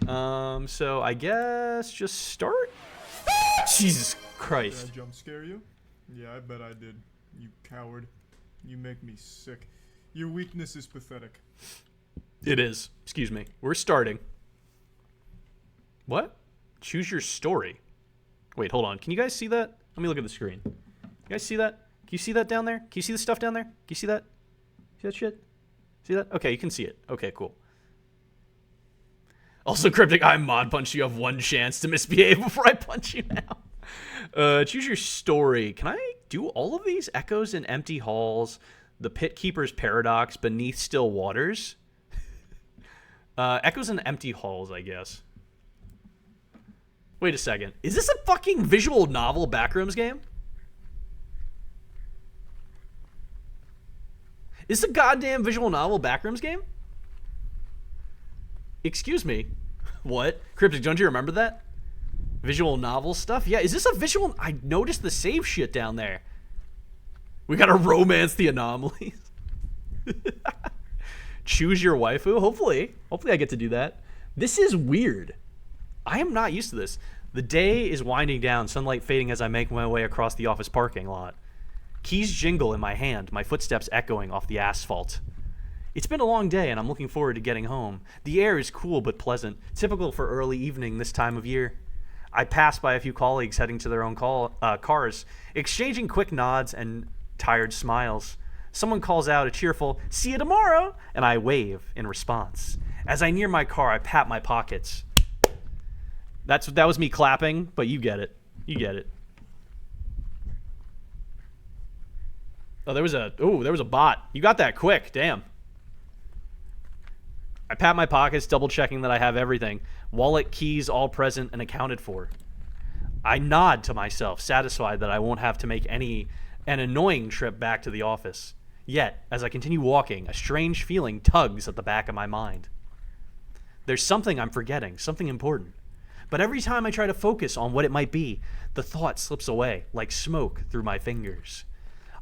So I guess just start? Jesus Christ. Did I jump scare you? Yeah, I bet I did. You coward. You make me sick. Your weakness is pathetic. It is. Excuse me. We're starting. What? Choose your story. Wait, hold on. Can you guys see that? Let me look at the screen. You guys see that? Can you see that down there? Can you see the stuff down there? Can you see that? See that shit? See that? Okay, you can see it. Okay, cool. Also, Cryptic, I mod punch. You have one chance to misbehave before I punch you now. Choose your story. Can I do all of these? Echoes in empty halls. The Pit Keeper's Paradox. Beneath Still Waters. Echoes in empty halls, I guess. Wait a second. Is this a fucking visual novel Backrooms game? Is this a goddamn visual novel Backrooms game? Excuse me. What? Cryptic, don't you remember that? Visual novel stuff? Yeah, is this a visual... I noticed the save shit down there. We gotta romance the anomalies. Choose your waifu? Hopefully I get to do that. This is weird. I am not used to this. The day is winding down, sunlight fading as I make my way across the office parking lot. Keys jingle in my hand, my footsteps echoing off the asphalt. It's been a long day, and I'm looking forward to getting home. The air is cool but pleasant, typical for early evening this time of year. I pass by a few colleagues heading to their own cars, exchanging quick nods and tired smiles. Someone calls out a cheerful, "See you tomorrow," and I wave in response. As I near my car, I pat my pockets. That was me clapping, but you get it. You get it. Oh, there was a bot. You got that quick. Damn. I pat my pockets, double checking that I have everything. Wallet, keys, all present and accounted for. I nod to myself, satisfied that I won't have to make an annoying trip back to the office. Yet, as I continue walking, a strange feeling tugs at the back of my mind. There's something I'm forgetting, something important. But every time I try to focus on what it might be, the thought slips away, like smoke through my fingers.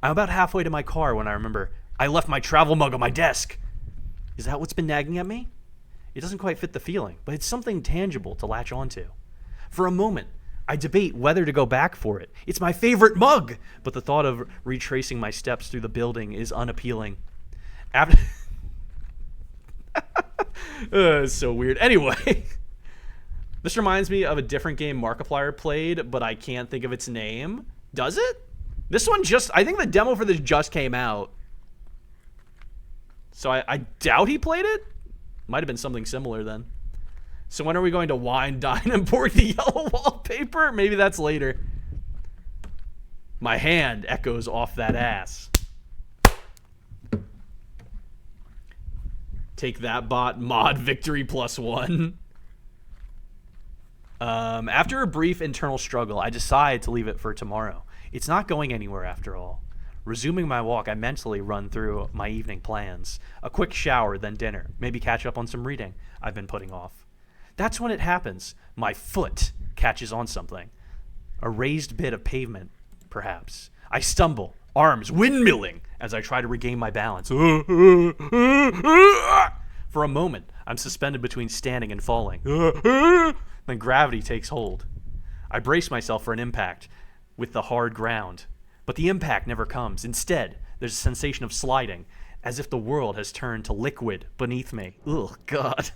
I'm about halfway to my car when I remember I left my travel mug on my desk. Is that what's been nagging at me? It doesn't quite fit the feeling, but it's something tangible to latch onto. For a moment, I debate whether to go back for it. It's my favorite mug, but the thought of retracing my steps through the building is unappealing. After it's so weird. Anyway, this reminds me of a different game Markiplier played, but I can't think of its name. Does it? This one I think the demo for this just came out. So I doubt he played it. Might have been something similar then. So when are we going to wine, dine, and import the yellow wallpaper? Maybe that's later. My hand echoes off that ass. Take that, bot. Mod victory +1. After a brief internal struggle, I decide to leave it for tomorrow. It's not going anywhere after all. Resuming my walk, I mentally run through my evening plans. A quick shower, then dinner. Maybe catch up on some reading I've been putting off. That's when it happens. My foot catches on something. A raised bit of pavement, perhaps. I stumble, arms windmilling as I try to regain my balance. For a moment, I'm suspended between standing and falling. Then gravity takes hold. I brace myself for an impact with the hard ground. But the impact never comes. Instead, there's a sensation of sliding, as if the world has turned to liquid beneath me. Ugh, God.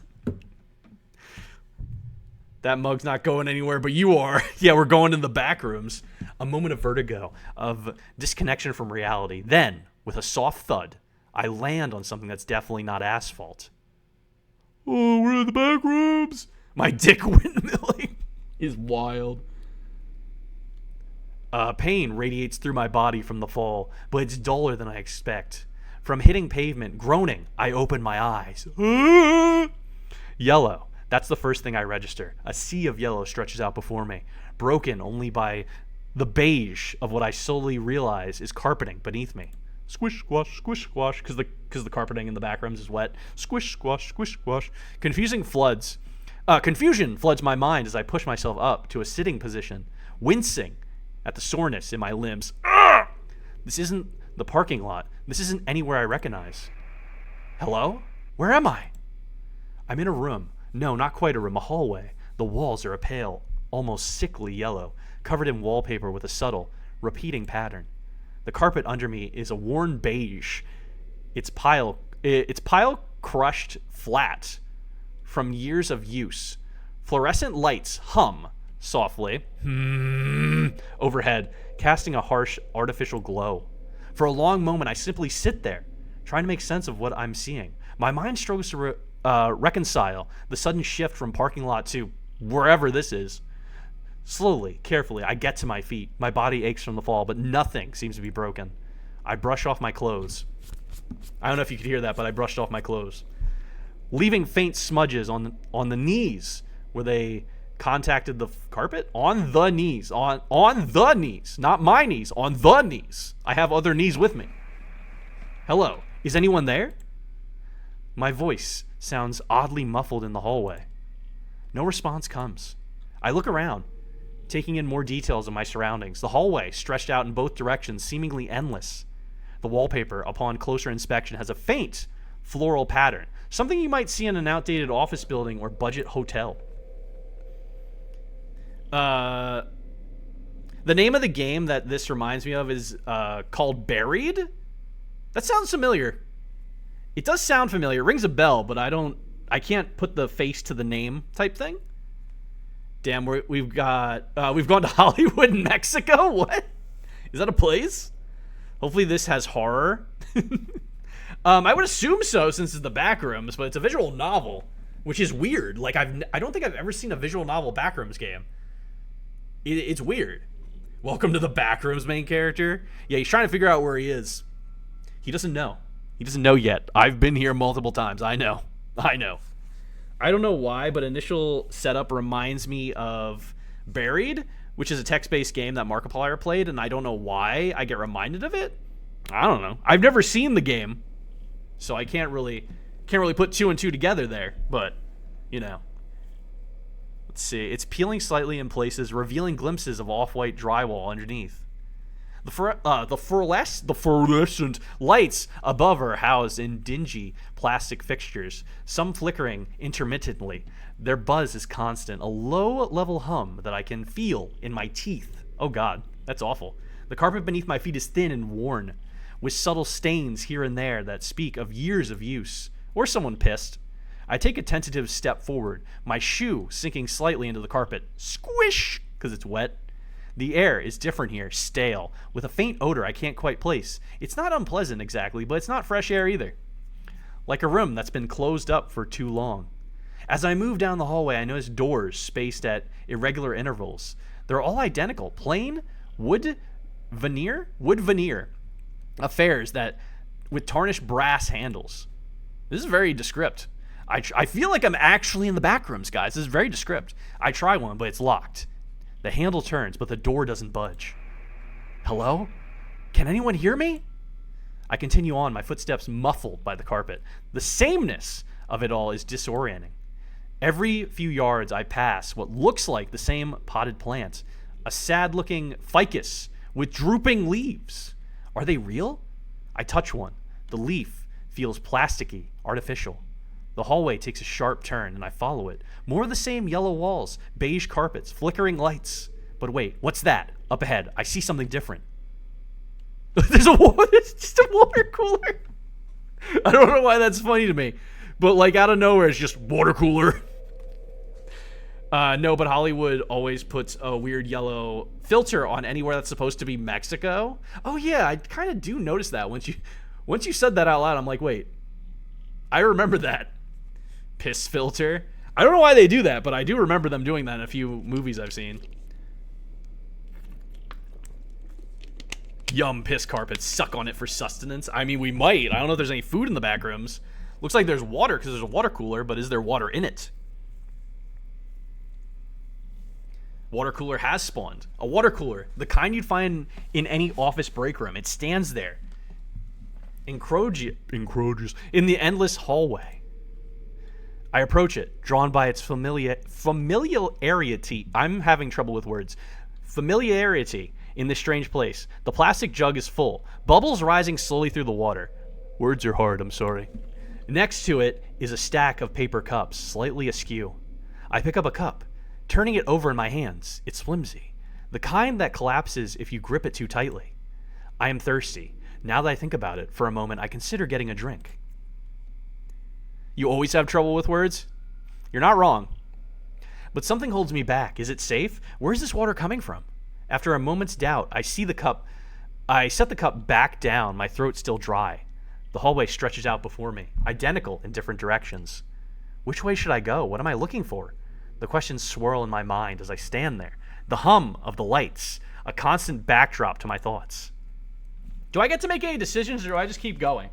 That mug's not going anywhere, but you are. Yeah, we're going to the back rooms. A moment of vertigo, of disconnection from reality. Then, with a soft thud, I land on something that's definitely not asphalt. Oh, we're in the back rooms. My dick windmilling is wild. Pain radiates through my body from the fall, but it's duller than I expect. From hitting pavement, groaning, I open my eyes. Yellow. That's the first thing I register. A sea of yellow stretches out before me, broken only by the beige of what I slowly realize is carpeting beneath me. Squish, squash, because the carpeting in the back rooms is wet. Squish, squash, squish, squash. Confusion floods my mind as I push myself up to a sitting position, wincing at the soreness in my limbs. Ugh! This isn't the parking lot. This isn't anywhere I recognize. Hello? Where am I? I'm in a room, No, not quite a room, a hallway. The walls are a pale, almost sickly yellow, covered in wallpaper with a subtle, repeating pattern. The carpet under me is a worn beige, its pile crushed flat from years of use. Fluorescent lights hum softly overhead, casting a harsh artificial glow. For a long moment, I simply sit there, trying to make sense of what I'm seeing. My mind struggles to reconcile the sudden shift from parking lot to wherever this is. Slowly, carefully, I get to my feet. My body aches from the fall, but nothing seems to be broken. I brush off my clothes. I don't know if you could hear that, but I brushed off my clothes, leaving faint smudges on the knees where they contacted the carpet. On the knees, on the knees, not my knees, on the knees. I have other knees with me. Hello, is anyone there? My voice sounds oddly muffled in the hallway. No response comes. I look around, taking in more details of my surroundings. The hallway stretched out in both directions, seemingly endless. The wallpaper, upon closer inspection, has a faint floral pattern, something you might see in an outdated office building or budget hotel. The name of the game that this reminds me of is called Buried. That sounds familiar. It does sound familiar. It rings a bell, but I can't put the face to the name type thing. Damn, we've gone to Hollywood, Mexico. What? Is that a place? Hopefully this has horror. I would assume so, since it's the Backrooms, but it's a visual novel, which is weird. Like I don't think I've ever seen a visual novel Backrooms game. It's weird. Welcome to the Backrooms, main character. Yeah, he's trying to figure out where he is. He doesn't know. He doesn't know yet. I've been here multiple times. I know. I don't know why, but initial setup reminds me of Buried, which is a text-based game that Markiplier played, and I don't know why I get reminded of it. I don't know. I've never seen the game, so I can't really put two and two together there, but, you know. Let's see. It's peeling slightly in places, revealing glimpses of off-white drywall underneath. The fluorescent lights above are housed in dingy plastic fixtures, some flickering intermittently. Their buzz is constant, a low-level hum that I can feel in my teeth. Oh God, that's awful. The carpet beneath my feet is thin and worn, with subtle stains here and there that speak of years of use, or someone pissed. I take a tentative step forward, my shoe sinking slightly into the carpet. Squish! Because it's wet. The air is different here, stale, with a faint odor I can't quite place. It's not unpleasant exactly, but it's not fresh air either. Like a room that's been closed up for too long. As I move down the hallway, I notice doors spaced at irregular intervals. They're all identical, plain wood veneer affairs that with tarnished brass handles. This is very descript. I feel like I'm actually in the Backrooms, guys. This is very descript. I try one, but it's locked. The handle turns, but the door doesn't budge. Hello? Can anyone hear me? I continue on, my footsteps muffled by the carpet. The sameness of it all is disorienting. Every few yards I pass what looks like the same potted plant, a sad-looking ficus with drooping leaves. Are they real? I touch one. The leaf feels plasticky, artificial. The hallway takes a sharp turn, and I follow it. More of the same yellow walls, beige carpets, flickering lights. But wait, what's that? Up ahead, I see something different. It's just a water cooler. I don't know why that's funny to me. But like out of nowhere, it's just water cooler. No, but Hollywood always puts a weird yellow filter on anywhere that's supposed to be Mexico. Oh yeah, I kind of do notice that. Once you said that out loud, I'm like, wait. I remember that. Piss filter. I don't know why they do that, but I do remember them doing that in a few movies I've seen. Yum, piss carpet. Suck on it for sustenance. I mean, we might. I don't know if there's any food in the back rooms. Looks like there's water because there's a water cooler, but is there water in it? Water cooler has spawned. A water cooler. The kind you'd find in any office break room. It stands there. Encroaches in the endless hallway. I approach it, drawn by its familiarity. I'm having trouble with words. Familiarity in this strange place. The plastic jug is full, bubbles rising slowly through the water. Words are hard, I'm sorry. Next to it is a stack of paper cups, slightly askew. I pick up a cup, turning it over in my hands. It's flimsy, the kind that collapses if you grip it too tightly. I am thirsty. Now that I think about it, for a moment, I consider getting a drink. You always have trouble with words? You're not wrong. But something holds me back. Is it safe? Where's this water coming from? After a moment's doubt, I set the cup back down, my throat still dry. The hallway stretches out before me, identical in different directions. Which way should I go? What am I looking for? The questions swirl in my mind as I stand there. The hum of the lights, a constant backdrop to my thoughts. Do I get to make any decisions, or do I just keep going?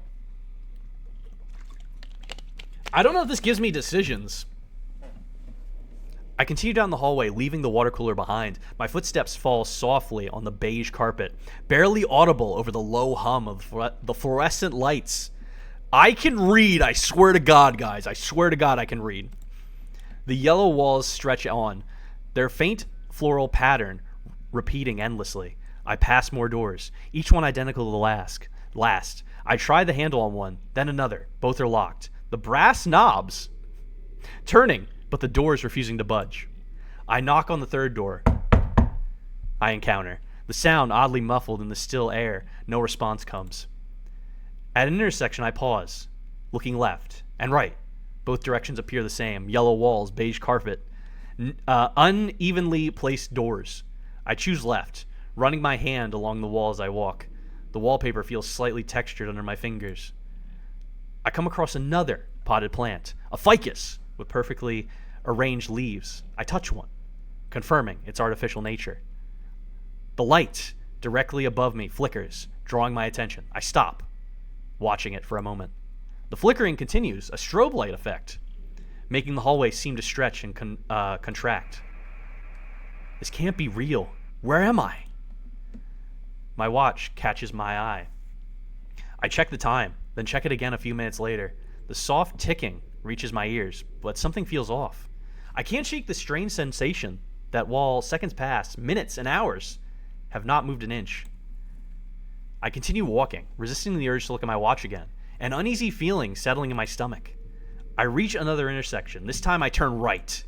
I don't know if this gives me decisions. I continue down the hallway, leaving the water cooler behind. My footsteps fall softly on the beige carpet, barely audible over the low hum of the fluorescent lights. I can read, I swear to God, guys. I swear to God I can read. The yellow walls stretch on, their faint floral pattern repeating endlessly. I pass more doors, each one identical to the last. I try the handle on one, then another. Both are locked. The brass knobs turning, but the door is refusing to budge. I knock on the third door. I encounter. The sound oddly muffled in the still air. No response comes. At an intersection, I pause, looking left and right. Both directions appear the same. Yellow walls, beige carpet, unevenly placed doors. I choose left, running my hand along the wall as I walk. The wallpaper feels slightly textured under my fingers. I come across another potted plant, a ficus with perfectly arranged leaves. I touch one, confirming its artificial nature. The light directly above me flickers, drawing my attention. I stop, watching it for a moment. The flickering continues, a strobe light effect, making the hallway seem to stretch and contract. This can't be real. Where am I? My watch catches my eye. I check the time, then check it again a few minutes later. The soft ticking reaches my ears, but something feels off. I can't shake the strange sensation that while seconds pass, minutes and hours have not moved an inch. I continue walking, resisting the urge to look at my watch again, an uneasy feeling settling in my stomach. I reach another intersection. This time I turn right.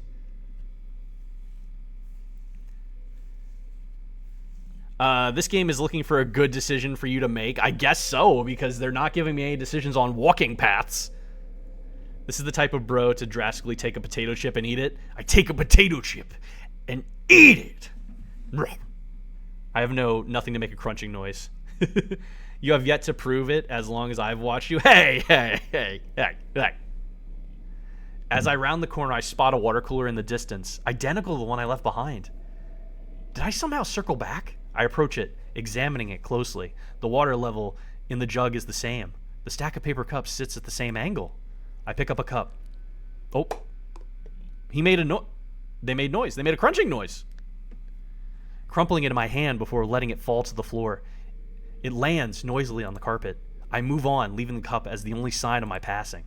This game is looking for a good decision for you to make. I guess so, because they're not giving me any decisions on walking paths. This is the type of bro to drastically take a potato chip and eat it. I take a potato chip and eat it. I have nothing to make a crunching noise. You have yet to prove it as long as I've watched you. Hey. As I round the corner, I spot a water cooler in the distance, identical to the one I left behind. Did I somehow circle back? I approach it, examining it closely. The water level in the jug is the same. The stack of paper cups sits at the same angle. I pick up a cup. Oh. They made noise. They made a crunching noise. Crumpling it in my hand before letting it fall to the floor. It lands noisily on the carpet. I move on, leaving the cup as the only sign of my passing.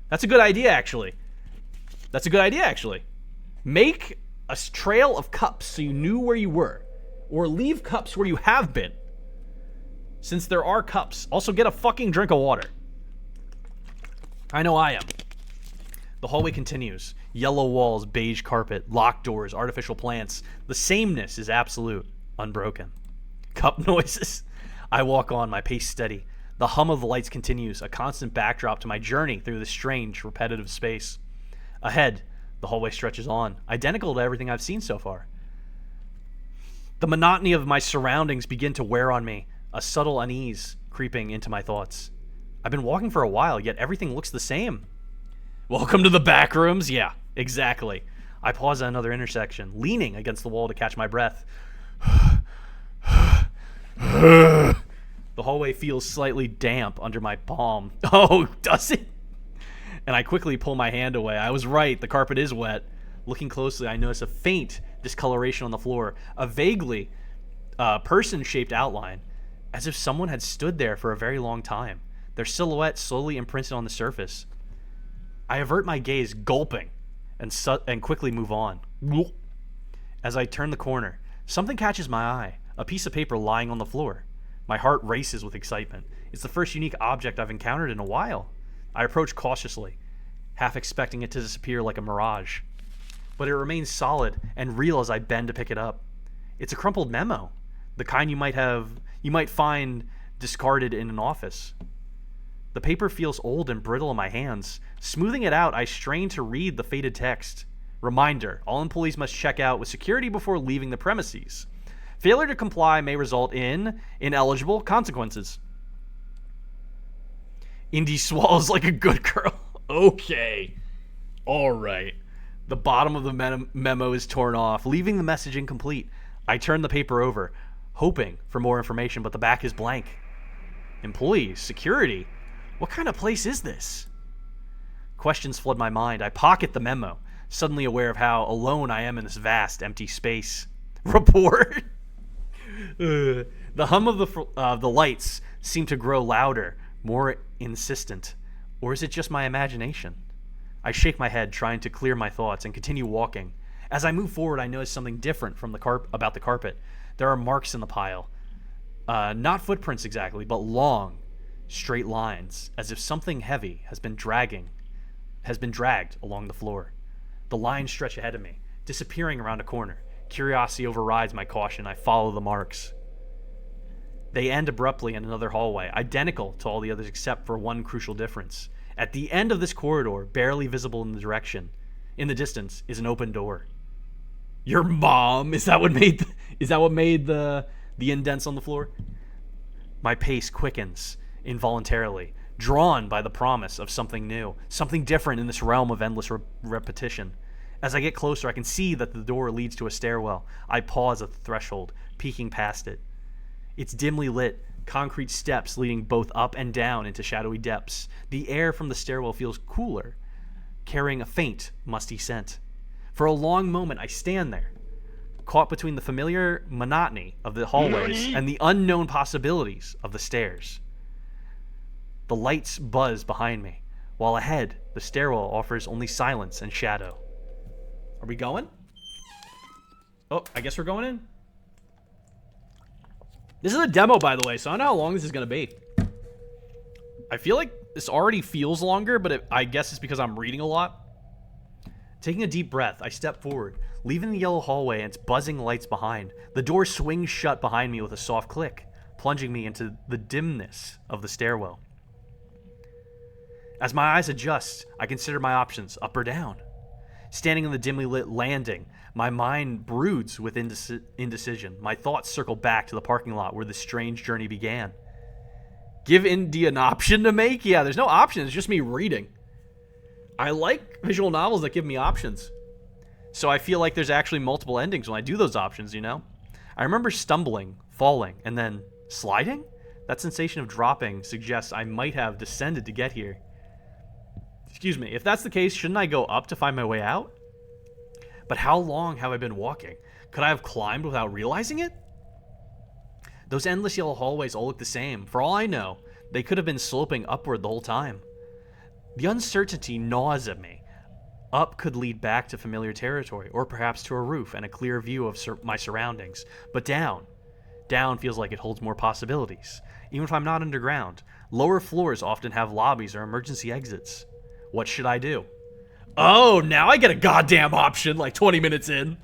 That's a good idea, actually. Make a trail of cups so you knew where you were. Or leave cups where you have been. Since there are cups. Also, get a fucking drink of water. I know I am. The hallway continues. Yellow walls, beige carpet, locked doors, artificial plants. The sameness is absolute, unbroken. Cup noises. I walk on, my pace steady. The hum of the lights continues, a constant backdrop to my journey through this strange, repetitive space. Ahead, the hallway stretches on, identical to everything I've seen so far. The monotony of my surroundings begin to wear on me, a subtle unease creeping into my thoughts. I've been walking for a while, yet everything looks the same. Welcome to the Backrooms? Yeah, exactly. I pause at another intersection, leaning against the wall to catch my breath. The hallway feels slightly damp under my palm. Oh, does it? And I quickly pull my hand away. I was right, the carpet is wet. Looking closely, I notice a faint discoloration on the floor, a vaguely person-shaped outline, as if someone had stood there for a very long time, their silhouette slowly imprinted on the surface. I avert my gaze, gulping, and quickly move on. As I turn the corner, something catches my eye, a piece of paper lying on the floor. My heart races with excitement. It's the first unique object I've encountered in a while. I approach cautiously, half expecting it to disappear like a mirage. But it remains solid and real as I bend to pick it up. It's a crumpled memo, the kind you might find discarded in an office. The paper feels old and brittle in my hands. Smoothing it out, I strain to read the faded text. Reminder, all employees must check out with security before leaving the premises. Failure to comply may result in ineligible consequences. Indy swallows like a good girl. Okay. All right. The bottom of the memo is torn off, leaving the message incomplete. I turn the paper over, hoping for more information, but the back is blank. Employees, security. What kind of place is this? Questions flood my mind. I pocket the memo, suddenly aware of how alone I am in this vast, empty space. Report? The hum of the lights seemed to grow louder, more insistent. Or is it just my imagination? I shake my head, trying to clear my thoughts, and continue walking. As I move forward, I notice something different from about the carpet. There are marks in the pile. Not footprints exactly, but long, straight lines, as if something heavy has been dragged along the floor. The lines stretch ahead of me, disappearing around a corner. Curiosity overrides my caution. I follow the marks. They end abruptly in another hallway, identical to all the others except for one crucial difference. At the end of this corridor, barely visible in the distance, is an open door. Your mom? Is that what made the indents on the floor? My pace quickens involuntarily, drawn by the promise of something new, something different in this realm of endless repetition. As I get closer, I can see that the door leads to a stairwell. I pause at the threshold, peeking past it. It's dimly lit, concrete steps leading both up and down into shadowy depths. The air from the stairwell feels cooler, carrying a faint, musty scent. For a long moment, I stand there, caught between the familiar monotony of the hallways and the unknown possibilities of the stairs. The lights buzz behind me, while ahead, the stairwell offers only silence and shadow. Are we going? Oh, I guess we're going in. This is a demo, by the way, so I don't know how long this is going to be. I feel like this already feels longer, but I guess it's because I'm reading a lot. Taking a deep breath, I step forward, leaving the yellow hallway and its buzzing lights behind. The door swings shut behind me with a soft click, plunging me into the dimness of the stairwell. As my eyes adjust, I consider my options, up or down. Standing on the dimly lit landing, my mind broods with indecision. My thoughts circle back to the parking lot where this strange journey began. Give Indy an option to make? Yeah, there's no option. It's just me reading. I like visual novels that give me options. So I feel like there's actually multiple endings when I do those options, you know? I remember stumbling, falling, and then sliding? That sensation of dropping suggests I might have descended to get here. Excuse me, if that's the case, shouldn't I go up to find my way out? But how long have I been walking? Could I have climbed without realizing it? Those endless yellow hallways all look the same. For all I know, they could have been sloping upward the whole time. The uncertainty gnaws at me. Up could lead back to familiar territory, or perhaps to a roof and a clear view of my surroundings. But down feels like it holds more possibilities. Even if I'm not underground, lower floors often have lobbies or emergency exits. What should I do? Oh, now I get a goddamn option like 20 minutes in.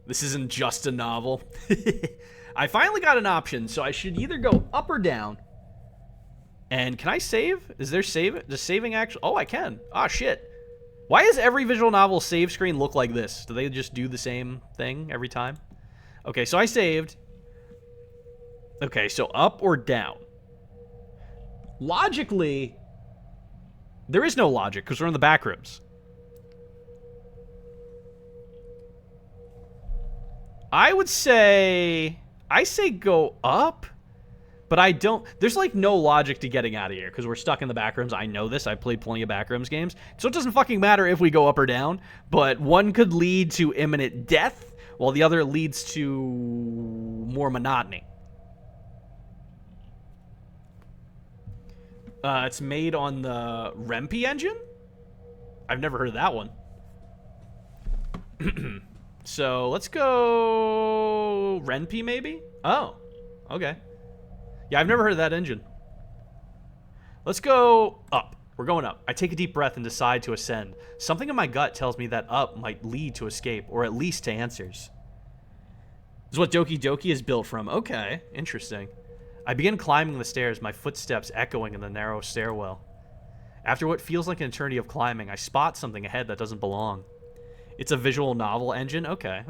This isn't just a novel. I finally got an option, so I should either go up or down. And can I save? Is there save? Does saving actually? Oh, I can. Ah, shit. Why does every visual novel save screen look like this? Do they just do the same thing every time? Okay, so I saved. Okay, so up or down? Logically, there is no logic because we're in the back rooms. I say go up, but I don't. There's like no logic to getting out of here because we're stuck in the back rooms. I know this. I've played plenty of Backrooms games, so it doesn't fucking matter if we go up or down. But one could lead to imminent death, while the other leads to more monotony. It's made on the Rempe engine? I've never heard of that one. So, let's go Renpy, maybe? Oh, okay. Yeah, I've never heard of that engine. Let's go up. We're going up. I take a deep breath and decide to ascend. Something in my gut tells me that up might lead to escape, or at least to answers. This is what Doki Doki is built from. Okay, interesting. I begin climbing the stairs, my footsteps echoing in the narrow stairwell. After what feels like an eternity of climbing, I spot something ahead that doesn't belong. It's a visual novel engine? Okay.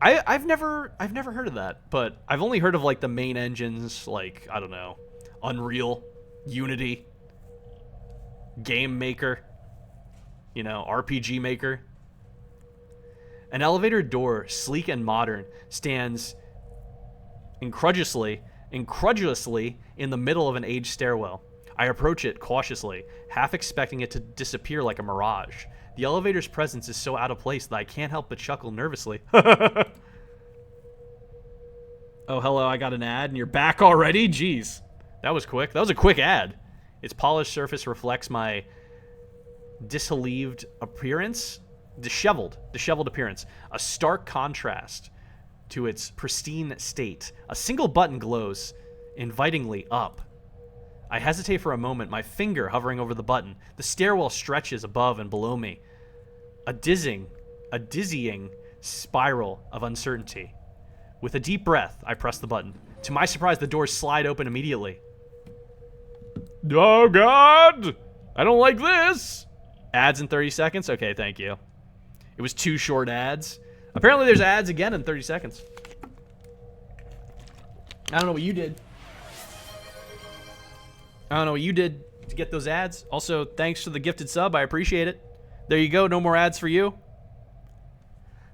I've never heard of that, but I've only heard of like the main engines, like, I don't know, Unreal, Unity, Game Maker, RPG Maker. An elevator door, sleek and modern, stands incredulously in the middle of an aged stairwell. I approach it cautiously, half expecting it to disappear like a mirage. The elevator's presence is so out of place that I can't help but chuckle nervously. Oh, hello, I got an ad and you're back already? Jeez. That was quick. That was a quick ad. Its polished surface reflects my disheveled appearance. Disheveled appearance. A stark contrast to its pristine state. A single button glows invitingly up. I hesitate for a moment, my finger hovering over the button. The stairwell stretches above and below me. A dizzying spiral of uncertainty. With a deep breath, I press the button. To my surprise, the doors slide open immediately. Oh, God! I don't like this! Ads in 30 seconds? Okay, thank you. It was 2 short ads. Apparently there's ads again in 30 seconds. I don't know what you did. To get those ads. Also, thanks for the gifted sub. I appreciate it. There you go. No more ads for you.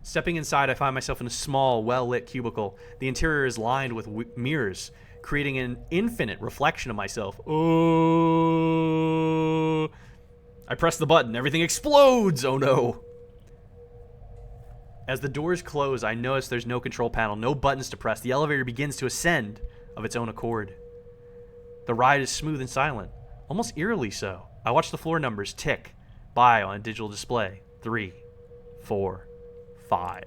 Stepping inside, I find myself in a small, well-lit cubicle. The interior is lined with mirrors, creating an infinite reflection of myself. Oh! I press the button. Everything explodes. Oh, no. As the doors close, I notice there's no control panel, no buttons to press. The elevator begins to ascend of its own accord. The ride is smooth and silent, almost eerily so. I watch the floor numbers tick by on a digital display. 3, 4, 5.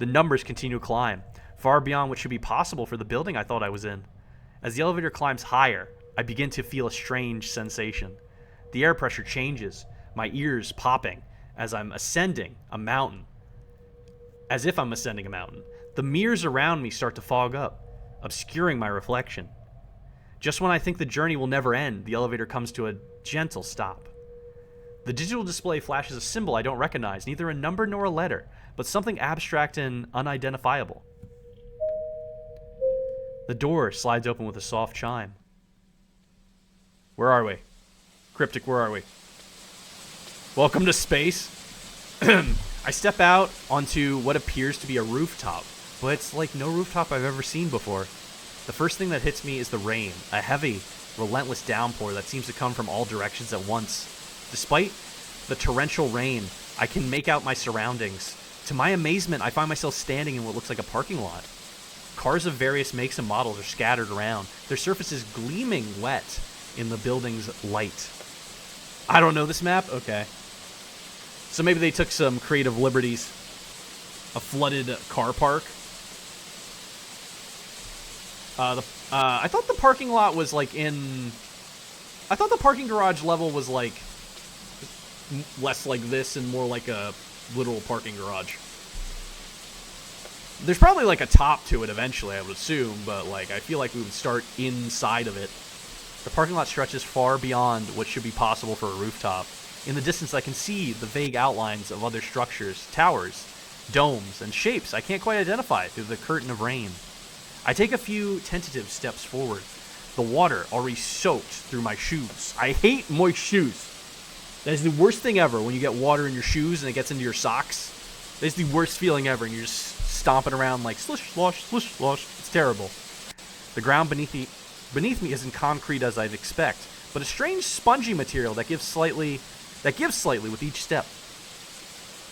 The numbers continue to climb, far beyond what should be possible for the building I thought I was in. As the elevator climbs higher, I begin to feel a strange sensation. The air pressure changes, my ears popping as I'm ascending a mountain. As if I'm ascending a mountain. The mirrors around me start to fog up, obscuring my reflection. Just when I think the journey will never end, the elevator comes to a gentle stop. The digital display flashes a symbol I don't recognize, neither a number nor a letter, but something abstract and unidentifiable. The door slides open with a soft chime. Where are we? Cryptic, where are we? Welcome to space. I step out onto what appears to be a rooftop, but it's like no rooftop I've ever seen before. The first thing that hits me is the rain, a heavy, relentless downpour that seems to come from all directions at once. Despite the torrential rain, I can make out my surroundings. To my amazement, I find myself standing in what looks like a parking lot. Cars of various makes and models are scattered around, their surfaces gleaming wet in the building's light. I don't know this map? Okay. So maybe they took some creative liberties. A flooded car park. I thought the parking lot was like in... I thought the parking garage level was like less like this and more like a literal parking garage. There's probably like a top to it eventually, I would assume, but like I feel like we would start inside of it. The parking lot stretches far beyond what should be possible for a rooftop. In the distance, I can see the vague outlines of other structures, towers, domes, and shapes I can't quite identify through the curtain of rain. I take a few tentative steps forward, the water already soaked through my shoes. I hate moist shoes. That is the worst thing ever when you get water in your shoes and it gets into your socks. That is the worst feeling ever, and you're just stomping around like slish, slosh, slish, slosh. It's terrible. The ground beneath me isn't concrete as I'd expect, but a strange spongy material that gives slightly with each step.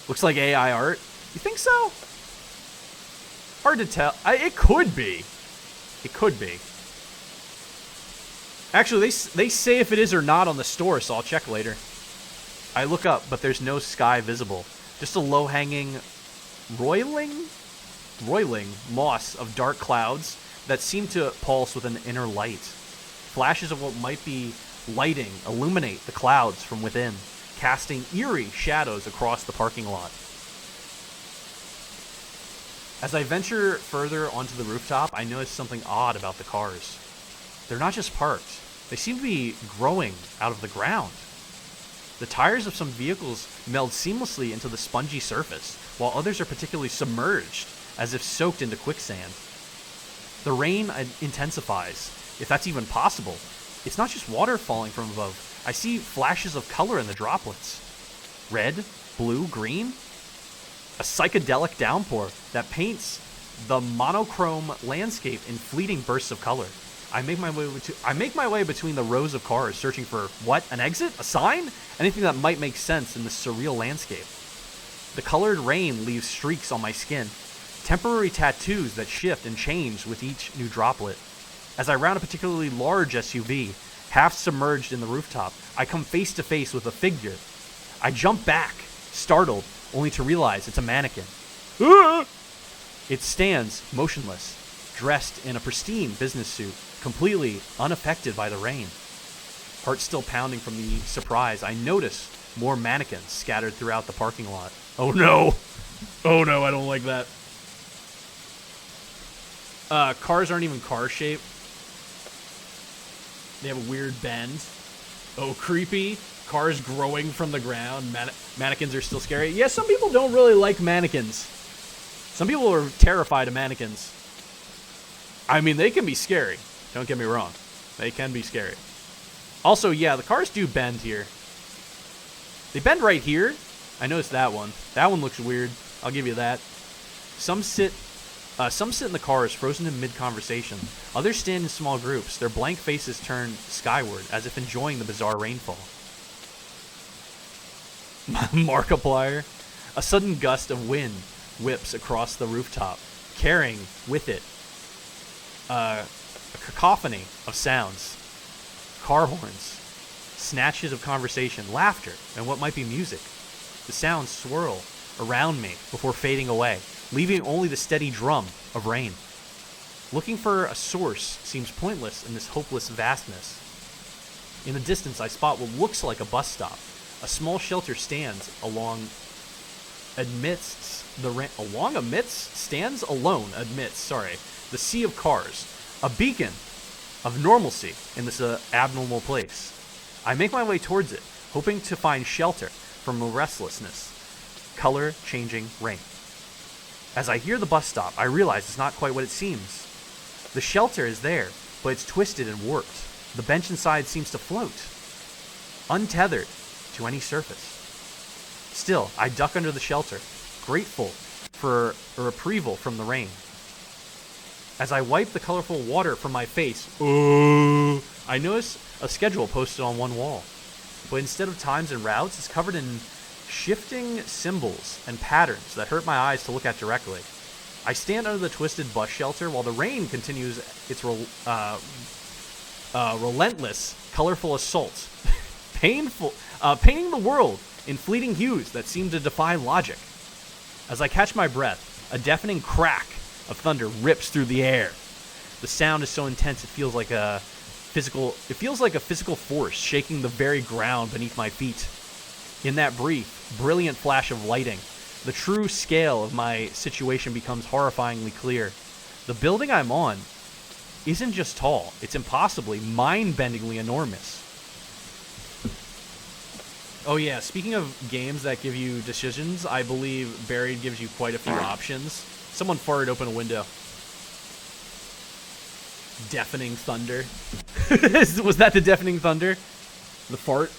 Looks like AI art. You think so? Hard to tell. It could be. It could be. Actually, they say if it is or not on the store, so I'll check later. I look up, but there's no sky visible. Just a low-hanging, roiling moss of dark clouds that seem to pulse with an inner light. Flashes of what might be lighting illuminate the clouds from within, casting eerie shadows across the parking lot. As I venture further onto the rooftop, I notice something odd about the cars. They're not just parked. They seem to be growing out of the ground. The tires of some vehicles meld seamlessly into the spongy surface, while others are particularly submerged, as if soaked into quicksand. The rain intensifies, if that's even possible. It's not just water falling from above. I see flashes of color in the droplets. Red, blue, green. A psychedelic downpour that paints the monochrome landscape in fleeting bursts of color. I make my way between the rows of cars, searching for what? An exit? A sign? Anything that might make sense in this surreal landscape. The colored rain leaves streaks on my skin, temporary tattoos that shift and change with each new droplet. As I round a particularly large SUV, half submerged in the rooftop, I come face to face with a figure. I jump back, startled, only to realize it's a mannequin. It stands motionless, dressed in a pristine business suit, completely unaffected by the rain. Heart still pounding from the surprise, I notice more mannequins scattered throughout the parking lot. Oh no! Oh no, I don't like that. Cars aren't even car-shaped. They have a weird bend. Oh, creepy. Cars growing from the ground. Mannequins are still scary. Yeah, some people don't really like mannequins. Some people are terrified of mannequins. I mean, they can be scary. Don't get me wrong. They can be scary. Also, yeah, the cars do bend here. They bend right here. I noticed that one. That one looks weird. I'll give you that. Some sit in the cars, frozen in mid-conversation. Others stand in small groups, their blank faces turned skyward, as if enjoying the bizarre rainfall. Markiplier. A sudden gust of wind whips across the rooftop, carrying with it a cacophony of sounds. Car horns, snatches of conversation, laughter, and what might be music. The sounds swirl around me before fading away, leaving only the steady drum of rain. Looking for a source seems pointless in this hopeless vastness. In the distance, I spot what looks like a bus stop. A small shelter stands amidst the sea of cars, a beacon of normalcy in this abnormal place. I make my way towards it, hoping to find shelter from the restlessness, color-changing rain. As I hear the bus stop, I realize it's not quite what it seems. The shelter is there, but it's twisted and warped. The bench inside seems to float, untethered to any surface. Still, I duck under the shelter, grateful for a reprieve from the rain. As I wipe the colorful water from my face, I notice a schedule posted on one wall. But instead of times and routes, it's covered in shifting symbols and patterns that hurt my eyes to look at directly. I stand under the twisted bus shelter while the rain continues its relentless, colorful assault, painting the world in fleeting hues that seem to defy logic. As I catch my breath, a deafening crack of thunder rips through the air. The sound is so intense it feels like a physical force shaking the very ground beneath my feet. In that brief, brilliant flash of lighting, the true scale of my situation becomes horrifyingly clear. The building I'm on isn't just tall, it's impossibly, mind-bendingly enormous. Oh yeah, speaking of games that give you decisions, I believe Buried gives you quite a few options. Someone farted open a window. Deafening thunder. Was that the deafening thunder? The fart?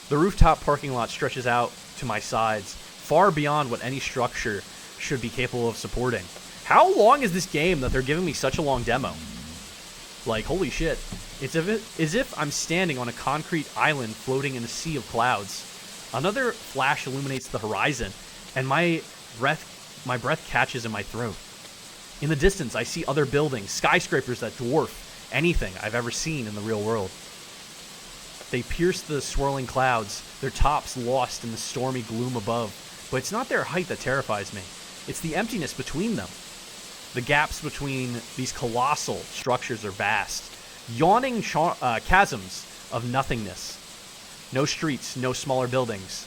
The rooftop parking lot stretches out to my sides, far beyond what any structure should be capable of supporting. How long is this game that they're giving me such a long demo? Like, holy shit. It's as if I'm standing on a concrete island floating in a sea of clouds. Another flash illuminates the horizon, and my breath catches in my throat. In the distance, I see other buildings, skyscrapers that dwarf anything I've ever seen in the real world. They pierce the swirling clouds, their tops lost in the stormy gloom above. But it's not their height that terrifies me. It's the emptiness between them. The gaps between these colossal structures are vast. Yawning chasms of nothingness. No streets, no smaller buildings.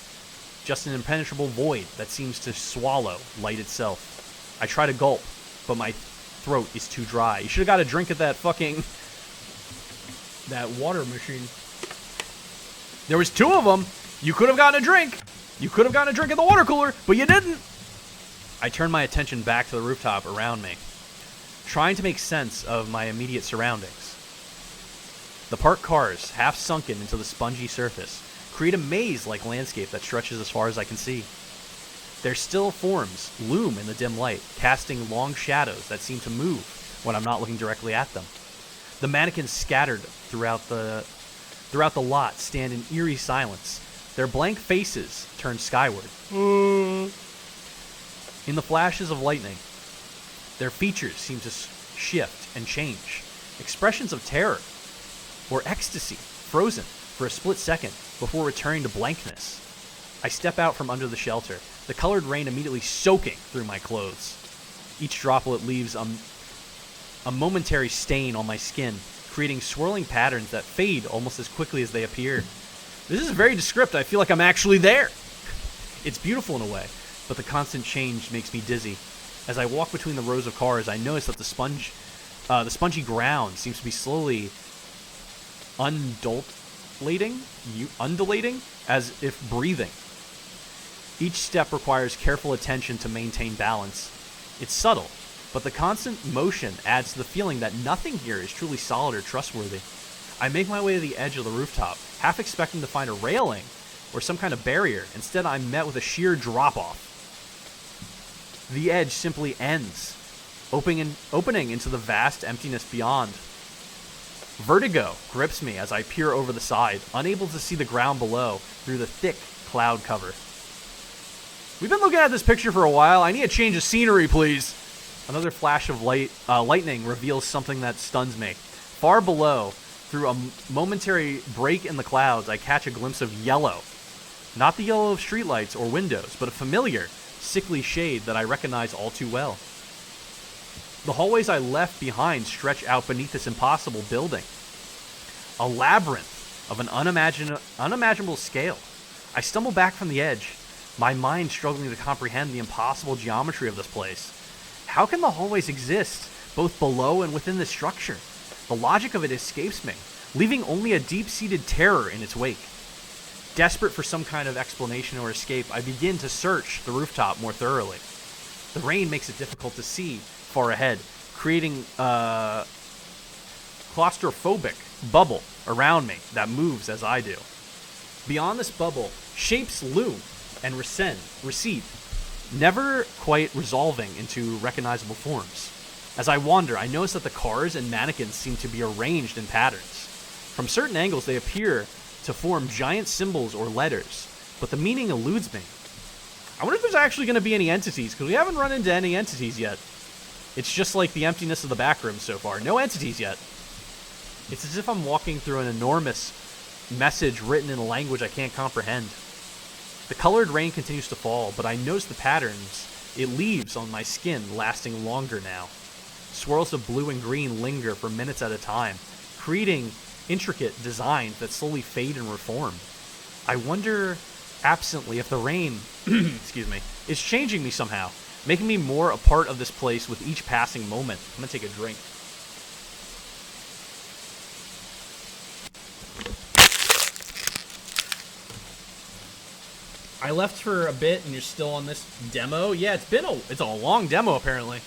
Just an impenetrable void that seems to swallow light itself. I try to gulp, but my throat is too dry. You should have got a drink at that fucking... that water machine. There was 2 of them. You could have gotten a drink. You could have gotten a drink at the water cooler, but you didn't. I turn my attention back to the rooftop around me, trying to make sense of my immediate surroundings. The parked cars, half sunken into the spongy surface, create a maze-like landscape that stretches as far as I can see. Their still forms loom in the dim light, casting long shadows that seem to move when I'm not looking directly at them. The mannequins scattered throughout the lot stand in eerie silence, their blank faces turned skyward. In the flashes of lightning, their features seem to shift and change, expressions of terror or ecstasy, frozen for a split second before returning to blankness. I step out from under the shelter, the colored rain immediately soaking through my clothes. Each droplet leaves a momentary stain on my skin, creating swirling patterns that fade almost as quickly as they appear. This is very descriptive. I feel like I'm actually there. It's beautiful in a way, but the constant change makes me dizzy. As I walk between the rows of cars, I notice that the spongy ground seems to be slowly undulating, as if breathing. Each step requires careful attention to maintain balance. It's subtle, but the constant motion adds to the feeling that nothing here is truly solid or trustworthy. I make my way to the edge of the rooftop, half expecting to find a railing or some kind of barrier. Instead, I'm met with a sheer drop-off. The edge simply ends, opening into the vast emptiness beyond. Vertigo grips me as I peer over the side, unable to see the ground below through the thick cloud cover. We've been looking at this picture for a while. I need a change of scenery, please. Another flash of lightning reveals something that stuns me. Far below, through a momentary break in the clouds, I catch a glimpse of yellow. Not the yellow of streetlights or windows, but a familiar, sickly shade that I recognize all too well. The hallways I left behind stretch out beneath this impossible building. A labyrinth of an unimaginable scale. I stumble back from the edge, my mind struggling to comprehend the impossible geometry of this place. How can the hallways exist, both below and within the structure? The logic of it escapes me, leaving only a deep-seated terror in its wake. Desperate for some kind of explanation or escape, I begin to search the rooftop more thoroughly. The rain makes it difficult to see far ahead, creating a claustrophobic bubble around me that moves as I do. Beyond this bubble, shapes loom and recede, never quite resolving into recognizable forms. As I wander, I notice that the cars and mannequins seem to be arranged in patterns. From certain angles, they appear to form giant symbols or letters, but the meaning eludes me. I wonder if there's actually going to be any entities, because we haven't run into any entities yet. It's just like the emptiness of the Backrooms so far. No entities yet. It's as if I'm walking through an enormous message written in a language I can't comprehend. The colored rain continues to fall, but I notice the patterns it leaves on my skin lasting longer now. Swirls of blue and green linger for minutes at a time, creating intricate designs that slowly fade and reform. I wonder, absently, if the rain, excuse me, is changing me somehow, making me more a part of this place with each passing moment. I'm gonna take a drink. I left for a bit and you're still on this demo? Yeah, it's a long demo apparently.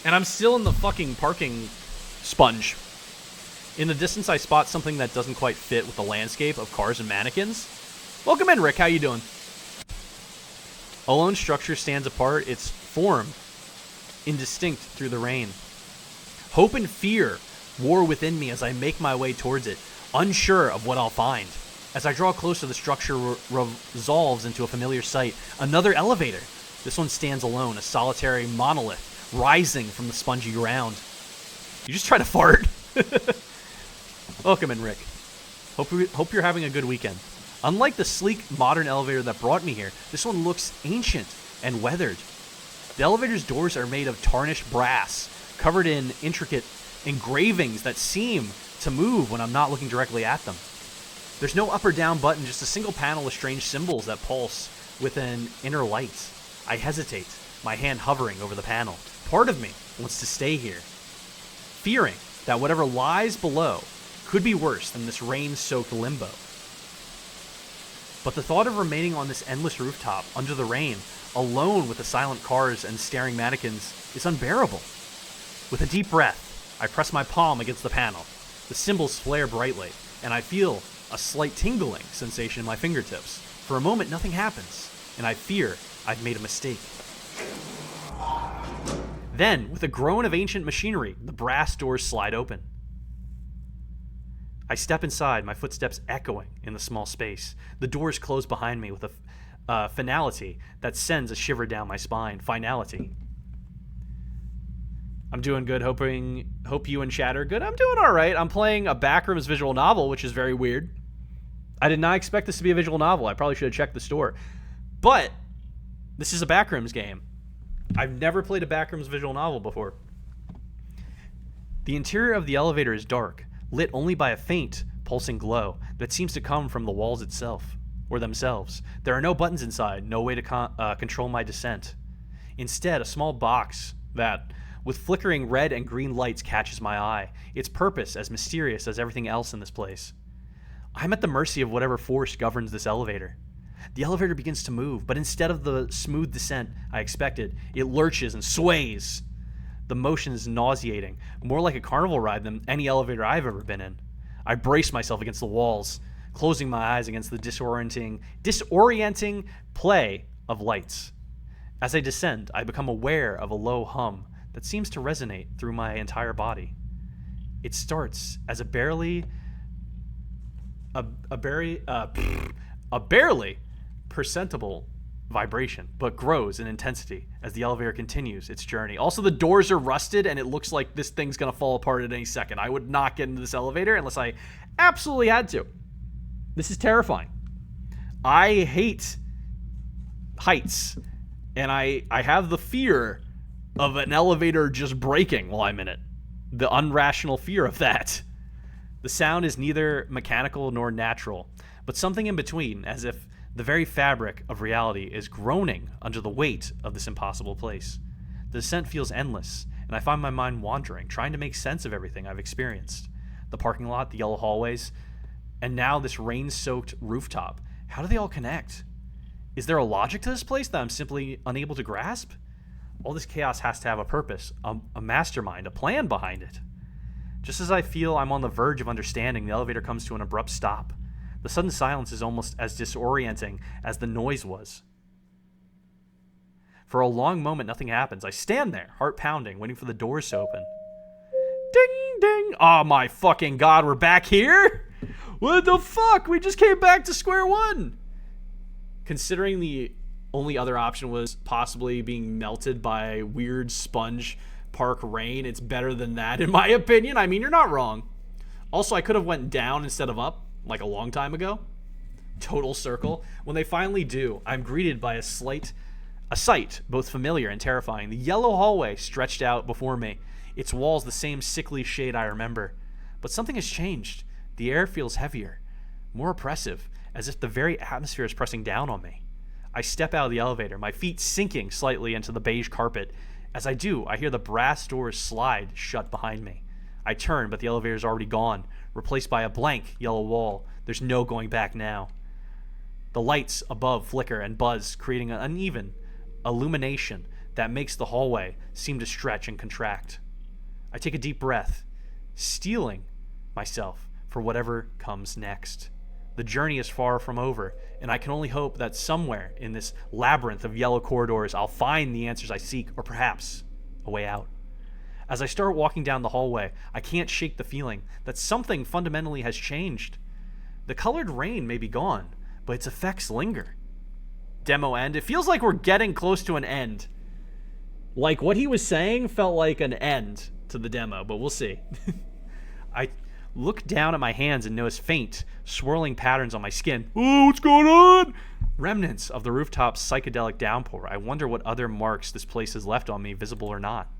And I'm still in the fucking parking sponge. In the distance, I spot something that doesn't quite fit with the landscape of cars and mannequins. Welcome in, Rick. How you doing? A lone structure stands apart, its form indistinct through the rain. Hope and fear war within me as I make my way towards it, unsure of what I'll find. As I draw closer, the structure resolves into a familiar sight. Another elevator. This one stands alone, a solitary monolith, rising from the spongy ground. You just try to fart? Welcome in, Rick. Hope you're having a good weekend. Unlike the sleek, modern elevator that brought me here, this one looks ancient and weathered. The elevator's doors are made of tarnished brass, covered in intricate engravings that seem to move when I'm not looking directly at them. There's no up or down button, just a single panel with strange symbols that pulse with an inner light. I hesitate, my hand hovering over the panel. Part of me wants to stay here, fearing that whatever lies below could be worse than this rain-soaked limbo. But the thought of remaining on this endless rooftop under the rain, alone with the silent cars and staring mannequins, is unbearable. With a deep breath, I press my palm against the panel. The symbols flare brightly, and I feel a slight tingling sensation in my fingertips. For a moment, nothing happens, and I fear I've made a mistake. Then, with a groan of ancient machinery, the brass doors slide open. I step inside, my footsteps echoing in the small space. The doors close behind me with a finality that sends a shiver down my spine. Finality. I'm doing good, hope you and chat are good. I'm doing all right. I'm playing a Backrooms visual novel, which is very weird. I did not expect this to be a visual novel. I probably should have checked the store. But this is a Backrooms game. I've never played a Backrooms visual novel before. The interior of the elevator is dark, lit only by a faint, pulsing glow that seems to come from the walls itself, or themselves. There are no buttons inside, no way to control my descent. Instead, a small box that, with flickering red and green lights, catches my eye, its purpose as mysterious as everything else in this place. I'm at the mercy of whatever force governs this elevator. The elevator begins to move, but instead of the smooth descent I expected, it lurches and sways. The motion is nauseating, more like a carnival ride than any elevator I've ever been in. I brace myself against the walls, closing my eyes against the disorienting play of lights. As I descend, I become aware of a low hum that seems to resonate through my entire body. It starts as a barely perceptible vibration, but grows in intensity as the elevator continues its journey. Also, the doors are rusted, and it looks like this thing's gonna fall apart at any second. I would not get into this elevator unless I absolutely had to. This is terrifying. I hate heights, and I have the fear of an elevator just breaking while I'm in it. The unrational fear of that. The sound is neither mechanical nor natural, but something in between, as if the very fabric of reality is groaning under the weight of this impossible place. The descent feels endless, and I find my mind wandering, trying to make sense of everything I've experienced. The parking lot, the yellow hallways, and now this rain-soaked rooftop. How do they all connect? Is there a logic to this place that I'm simply unable to grasp? All this chaos has to have a purpose, a mastermind, a plan behind it. Just as I feel I'm on the verge of understanding, the elevator comes to an abrupt stop. The sudden silence is almost as disorienting as the noise was. For a long moment, nothing happens. I stand there, heart pounding, waiting for the doors to open. Ding, ding. Oh my fucking god, we're back here? What the fuck? We just came back to square one. Considering the only other option was possibly being melted by weird sponge park rain, it's better than that, in my opinion. I mean, you're not wrong. Also, I could have went down instead of up, like a long time ago. Total circle. When they finally do, I'm greeted by a sight both familiar and terrifying. The yellow hallway stretched out before me, its walls the same sickly shade I remember. But something has changed. The air feels heavier, more oppressive, as if the very atmosphere is pressing down on me. I step out of the elevator, my feet sinking slightly into the beige carpet. As I do, I hear the brass doors slide shut behind me. I turn, but the elevator is already gone, replaced by a blank yellow wall. There's no going back now. The lights above flicker and buzz, creating an uneven illumination that makes the hallway seem to stretch and contract. I take a deep breath, steeling myself for whatever comes next. The journey is far from over, and I can only hope that somewhere in this labyrinth of yellow corridors I'll find the answers I seek, or perhaps a way out. As I start walking down the hallway, I can't shake the feeling that something fundamentally has changed. The colored rain may be gone, but its effects linger. Demo end. It feels like we're getting close to an end. Like, what he was saying felt like an end to the demo, but we'll see. I look down at my hands and notice faint, swirling patterns on my skin. Oh, what's going on? Remnants of the rooftop's psychedelic downpour. I wonder what other marks this place has left on me, visible or not.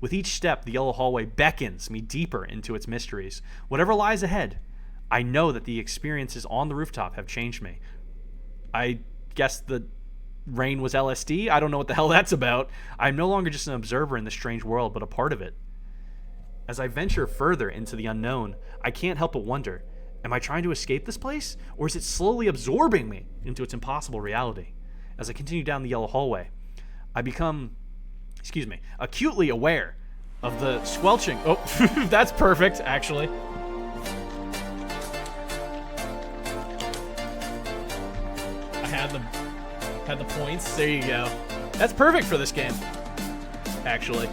With each step, the yellow hallway beckons me deeper into its mysteries. Whatever lies ahead, I know that the experiences on the rooftop have changed me. I guess the rain was LSD? I don't know what the hell that's about. I'm no longer just an observer in this strange world, but a part of it. As I venture further into the unknown, I can't help but wonder, am I trying to escape this place, or is it slowly absorbing me into its impossible reality? As I continue down the yellow hallway, I become, acutely aware of the squelching. Oh, that's perfect, actually. I had the points. There you go. That's perfect for this game, actually.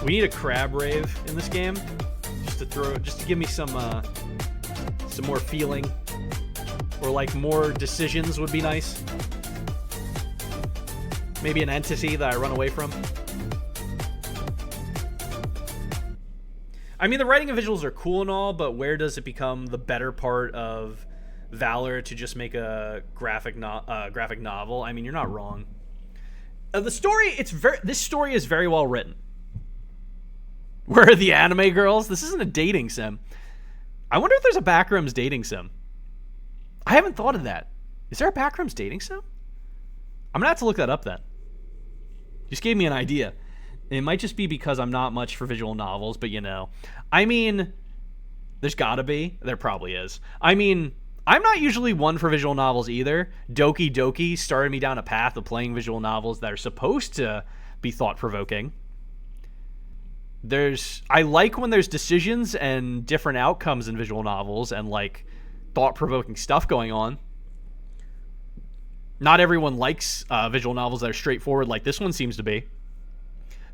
We need a crab rave in this game, just to give me some more feeling, or like more decisions would be nice. Maybe an entity that I run away from. I mean, the writing and visuals are cool and all, but where does it become the better part of valor to just make a graphic novel? I mean, you're not wrong. The story, this story is very well written. Where are the anime girls? This isn't a dating sim. I wonder if there's a Backrooms dating sim. I haven't thought of that. Is there a Backrooms dating sim? I'm gonna have to look that up then. Just gave me an idea. It might just be because I'm not much for visual novels, but I mean, there's gotta be. There probably is. I mean, I'm not usually one for visual novels either. Doki Doki started me down a path of playing visual novels that are supposed to be thought-provoking. I like when there's decisions and different outcomes in visual novels and like thought-provoking stuff going on. Not everyone likes visual novels that are straightforward like this one seems to be.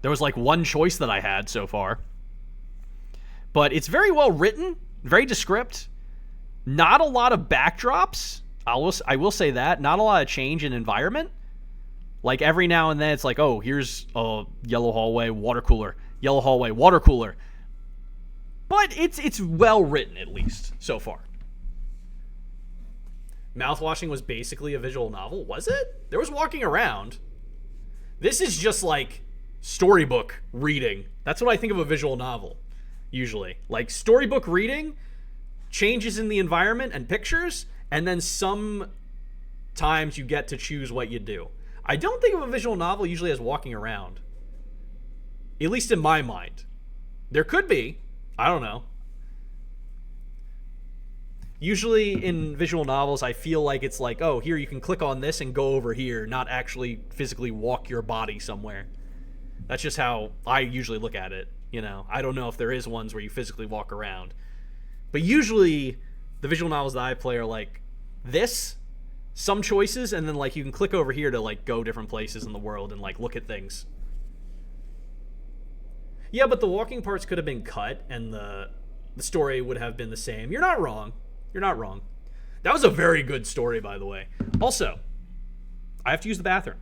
There was like one choice that I had so far. But it's very well written, very descript. Not a lot of backdrops. I will say that. Not a lot of change in environment. Like every now and then it's like, oh, here's a yellow hallway, water cooler. Yellow hallway, water cooler. But it's well written, at least, so far. Mouthwashing was basically a visual novel, was it? There was walking around. This is just like storybook reading. That's what I think of a visual novel, usually. Like storybook reading, changes in the environment and pictures, and then sometimes you get to choose what you do. I don't think of a visual novel usually as walking around. At least in my mind. There could be. I don't know. Usually in visual novels, I feel like it's like, oh, here you can click on this and go over here, not actually physically walk your body somewhere. That's just how I usually look at it. I don't know if there is ones where you physically walk around. But usually the visual novels that I play are like this, some choices, and then like you can click over here to like go different places in the world and like look at things. Yeah, but the walking parts could have been cut and the story would have been the same. You're not wrong. You're not wrong. That was a very good story, by the way. Also, I have to use the bathroom.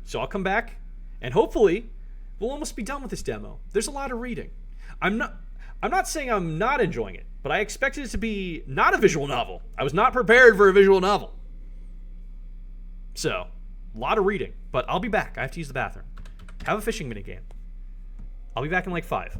So I'll come back, and hopefully, we'll almost be done with this demo. There's a lot of reading. I'm not saying I'm not enjoying it, but I expected it to be not a visual novel. I was not prepared for a visual novel. So, a lot of reading. But I'll be back. I have to use the bathroom. Have a fishing minigame. I'll be back in like 5.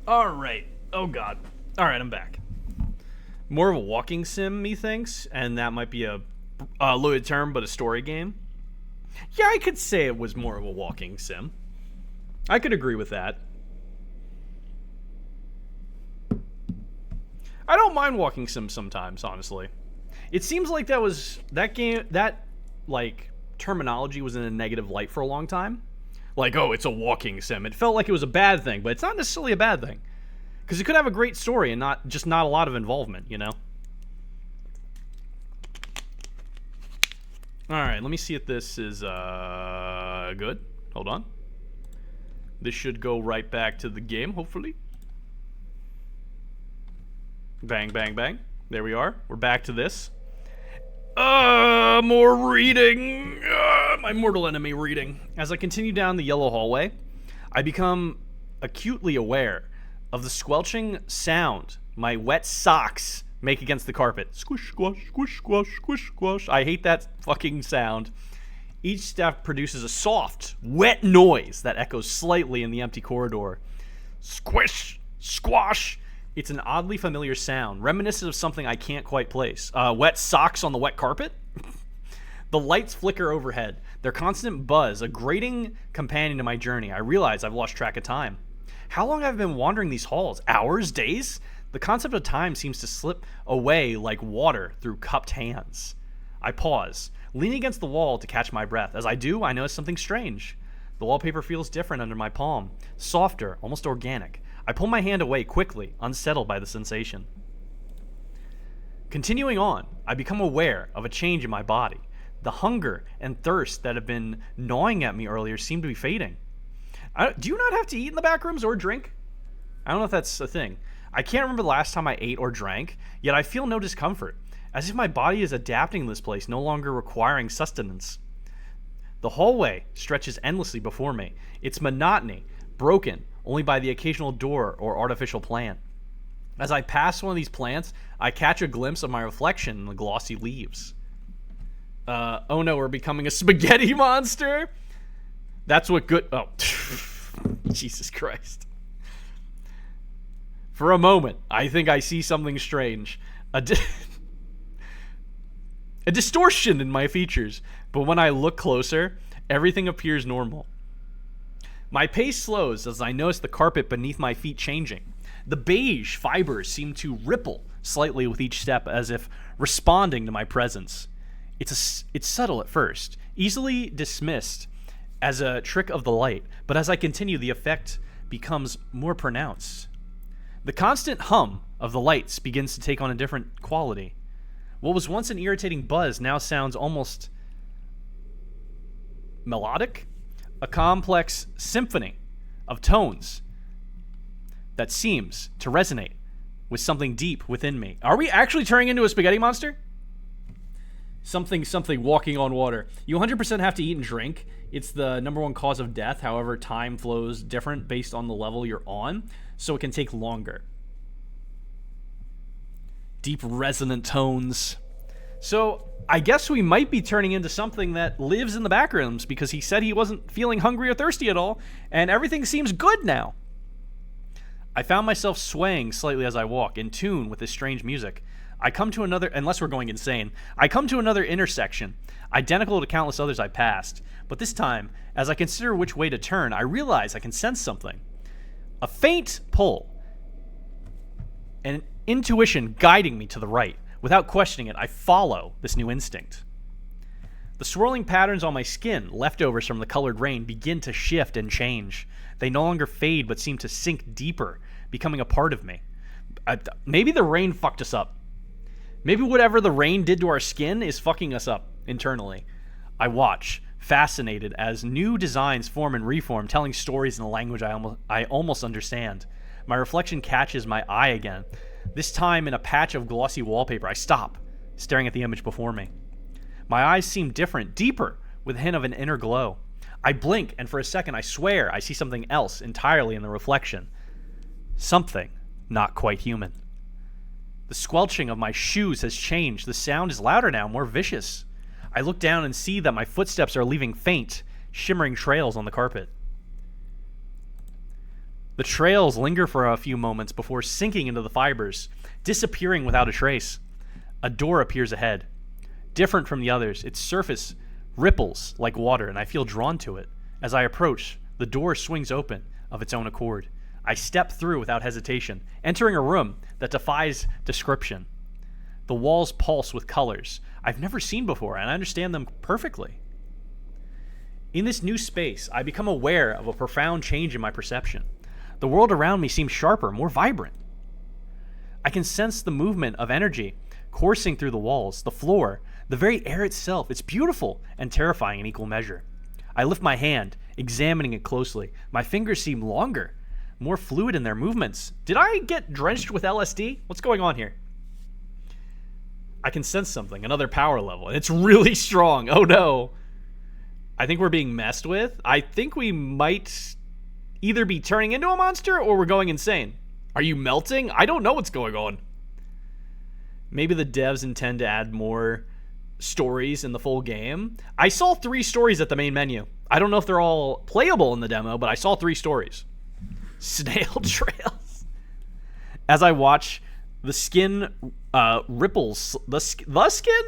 All right. Oh, God. All right, I'm back. More of a walking sim, methinks, and that might be a loaded term, but a story game. Yeah, I could say it was more of a walking sim. I could agree with that. I don't mind walking sims sometimes, honestly. It seems like that like terminology was in a negative light for a long time. Like, oh, it's a walking sim. It felt like it was a bad thing, but it's not necessarily a bad thing. Because it could have a great story and not a lot of involvement, you know? Alright, let me see if this is good. Hold on. This should go right back to the game, hopefully. Bang, bang, bang. There we are. We're back to this. More reading. My mortal enemy reading. As I continue down the yellow hallway, I become acutely aware of the squelching sound my wet socks make against the carpet. Squish, squash, squish, squash, squish, squash. I hate that fucking sound. Each step produces a soft, wet noise that echoes slightly in the empty corridor. Squish, squash. It's an oddly familiar sound, reminiscent of something I can't quite place. Wet socks on the wet carpet? The lights flicker overhead. Their constant buzz, a grating companion to my journey. I realize I've lost track of time. How long have I been wandering these halls? Hours? Days? The concept of time seems to slip away like water through cupped hands. I pause, leaning against the wall to catch my breath. As I do, I notice something strange. The wallpaper feels different under my palm, softer, almost organic. I pull my hand away quickly, unsettled by the sensation. Continuing on, I become aware of a change in my body. The hunger and thirst that have been gnawing at me earlier seem to be fading. Do you not have to eat in the back rooms or drink? I don't know if that's a thing. I can't remember the last time I ate or drank, yet I feel no discomfort, as if my body is adapting to this place, no longer requiring sustenance. The hallway stretches endlessly before me, its monotony broken only by the occasional door or artificial plant. As I pass one of these plants, I catch a glimpse of my reflection in the glossy leaves. Oh no, we're becoming a spaghetti monster? That's what good... Oh, Jesus Christ. For a moment, I think I see something strange. A distortion in my features. But when I look closer, everything appears normal. My pace slows as I notice the carpet beneath my feet changing. The beige fibers seem to ripple slightly with each step as if responding to my presence. It's subtle at first, easily dismissed as a trick of the light, but as I continue, the effect becomes more pronounced. The constant hum of the lights begins to take on a different quality. What was once an irritating buzz now sounds almost melodic, a complex symphony of tones that seems to resonate with something deep within me. Are we actually turning into a spaghetti monster? Something walking on water. You 100% have to eat and drink. It's the number one cause of death. However, time flows different based on the level you're on, so it can take longer. Deep resonant tones. So I guess we might be turning into something that lives in the backrooms, because he said he wasn't feeling hungry or thirsty at all, and everything seems good now. I found myself swaying slightly as I walk, in tune with this strange music. I come to another, unless we're going insane, I come to another intersection, identical to countless others I passed. But this time, as I consider which way to turn, I realize I can sense something. A faint pull. An intuition guiding me to the right. Without questioning it, I follow this new instinct. The swirling patterns on my skin, leftovers from the colored rain, begin to shift and change. They no longer fade, but seem to sink deeper, becoming a part of me. Maybe the rain fucked us up. Maybe whatever the rain did to our skin is fucking us up internally. I watch, fascinated, as new designs form and reform, telling stories in a language I almost understand. My reflection catches my eye again. This time in a patch of glossy wallpaper. I stop, staring at the image before me. My eyes seem different, deeper, with a hint of an inner glow. I blink, and for a second I swear I see something else entirely in the reflection. Something not quite human. The squelching of my shoes has changed. The sound is louder now, more vicious. I look down and see that my footsteps are leaving faint, shimmering trails on the carpet. The trails linger for a few moments before sinking into the fibers, disappearing without a trace. A door appears ahead. Different from the others, its surface ripples like water, and I feel drawn to it. As I approach, the door swings open of its own accord. I step through without hesitation, entering a room that defies description. The walls pulse with colors I've never seen before, and I understand them perfectly. In this new space, I become aware of a profound change in my perception. The world around me seems sharper, more vibrant. I can sense the movement of energy coursing through the walls, the floor, the very air itself. It's beautiful and terrifying in equal measure. I lift my hand, examining it closely. My fingers seem longer, more fluid in their movements. Did I get drenched with LSD? What's going on here? I can sense something, another power level, and it's really strong. Oh no. I think we're being messed with. I think we might either be turning into a monster or we're going insane. Are you melting? I don't know what's going on. Maybe the devs intend to add more stories in the full game. I saw 3 stories at the main menu. I don't know if they're all playable in the demo, but I saw 3 stories. Snail trails. As I watch, the skin ripples. The skin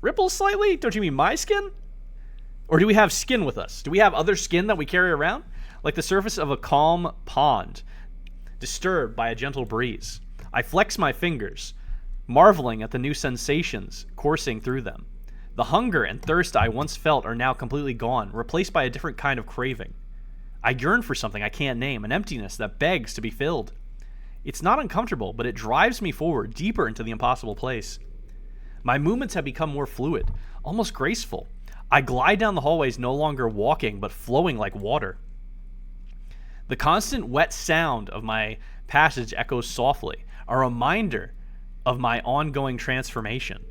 ripples slightly? Don't you mean my skin? Or do we have skin with us? Do we have other skin that we carry around? Like the surface of a calm pond, disturbed by a gentle breeze. I flex my fingers, marveling at the new sensations coursing through them. The hunger and thirst I once felt are now completely gone, replaced by a different kind of craving. I yearn for something I can't name, an emptiness that begs to be filled. It's not uncomfortable, but it drives me forward, deeper into the impossible place. My movements have become more fluid, almost graceful. I glide down the hallways, no longer walking, but flowing like water. The constant wet sound of my passage echoes softly, a reminder of my ongoing transformation.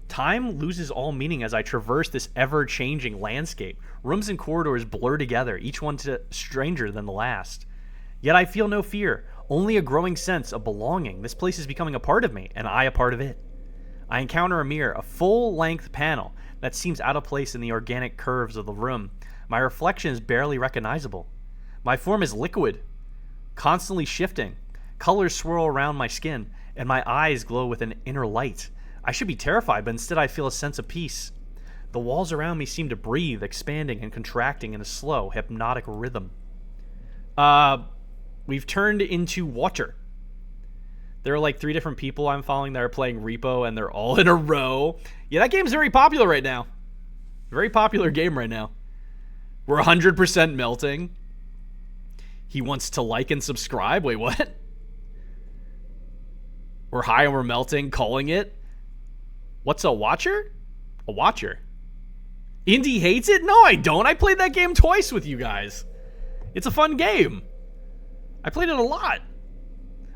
Time loses all meaning as I traverse this ever-changing landscape. Rooms and corridors blur together, each one stranger than the last. Yet I feel no fear, only a growing sense of belonging. This place is becoming a part of me, and I a part of it. I encounter a mirror, a full-length panel that seems out of place in the organic curves of the room. My reflection is barely recognizable. My form is liquid, constantly shifting. Colors swirl around my skin, and my eyes glow with an inner light. I should be terrified, but instead I feel a sense of peace. The walls around me seem to breathe, expanding and contracting in a slow, hypnotic rhythm. We've turned into water. There are like 3 different people I'm following that are playing Repo, and they're all in a row. Yeah, that game's very popular right now. Very popular game right now. We're 100% melting. He wants to like and subscribe. Wait, what? We're high and we're melting, calling it. What's a watcher? A watcher. Indy hates it? No, I don't. I played that game twice with you guys. It's a fun game. I played it a lot.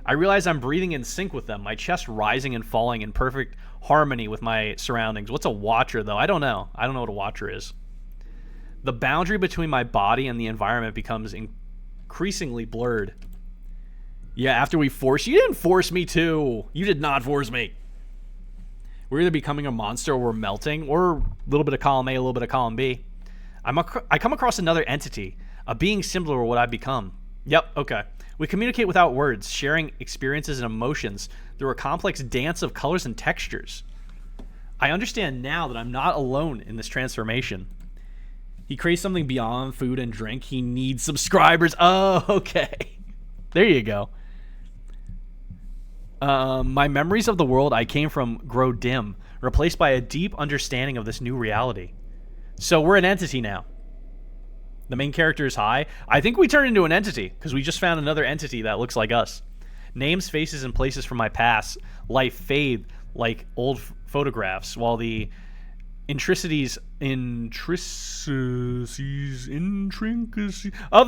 I realize I'm breathing in sync with them, my chest rising and falling in perfect harmony with my surroundings. What's a watcher, though? I don't know. I don't know what a watcher is. The boundary between my body and the environment becomes increasingly blurred. Yeah, after we forced you. You didn't force me to. You did not force me. We're either becoming a monster or we're melting, or a little bit of column A, a little bit of column B. I come across another entity, a being similar to what I've become. Yep, okay. We communicate without words, sharing experiences and emotions through a complex dance of colors and textures. I understand now that I'm not alone in this transformation. He craves something beyond food and drink. He needs subscribers. Oh, okay. There you go. My memories of the world I came from grow dim, replaced by a deep understanding of this new reality. So we're an entity now. The main character is high. I think we turn into an entity, because we just found another entity that looks like us. Names, faces, and places from my past life fade like old photographs, while the intricacies of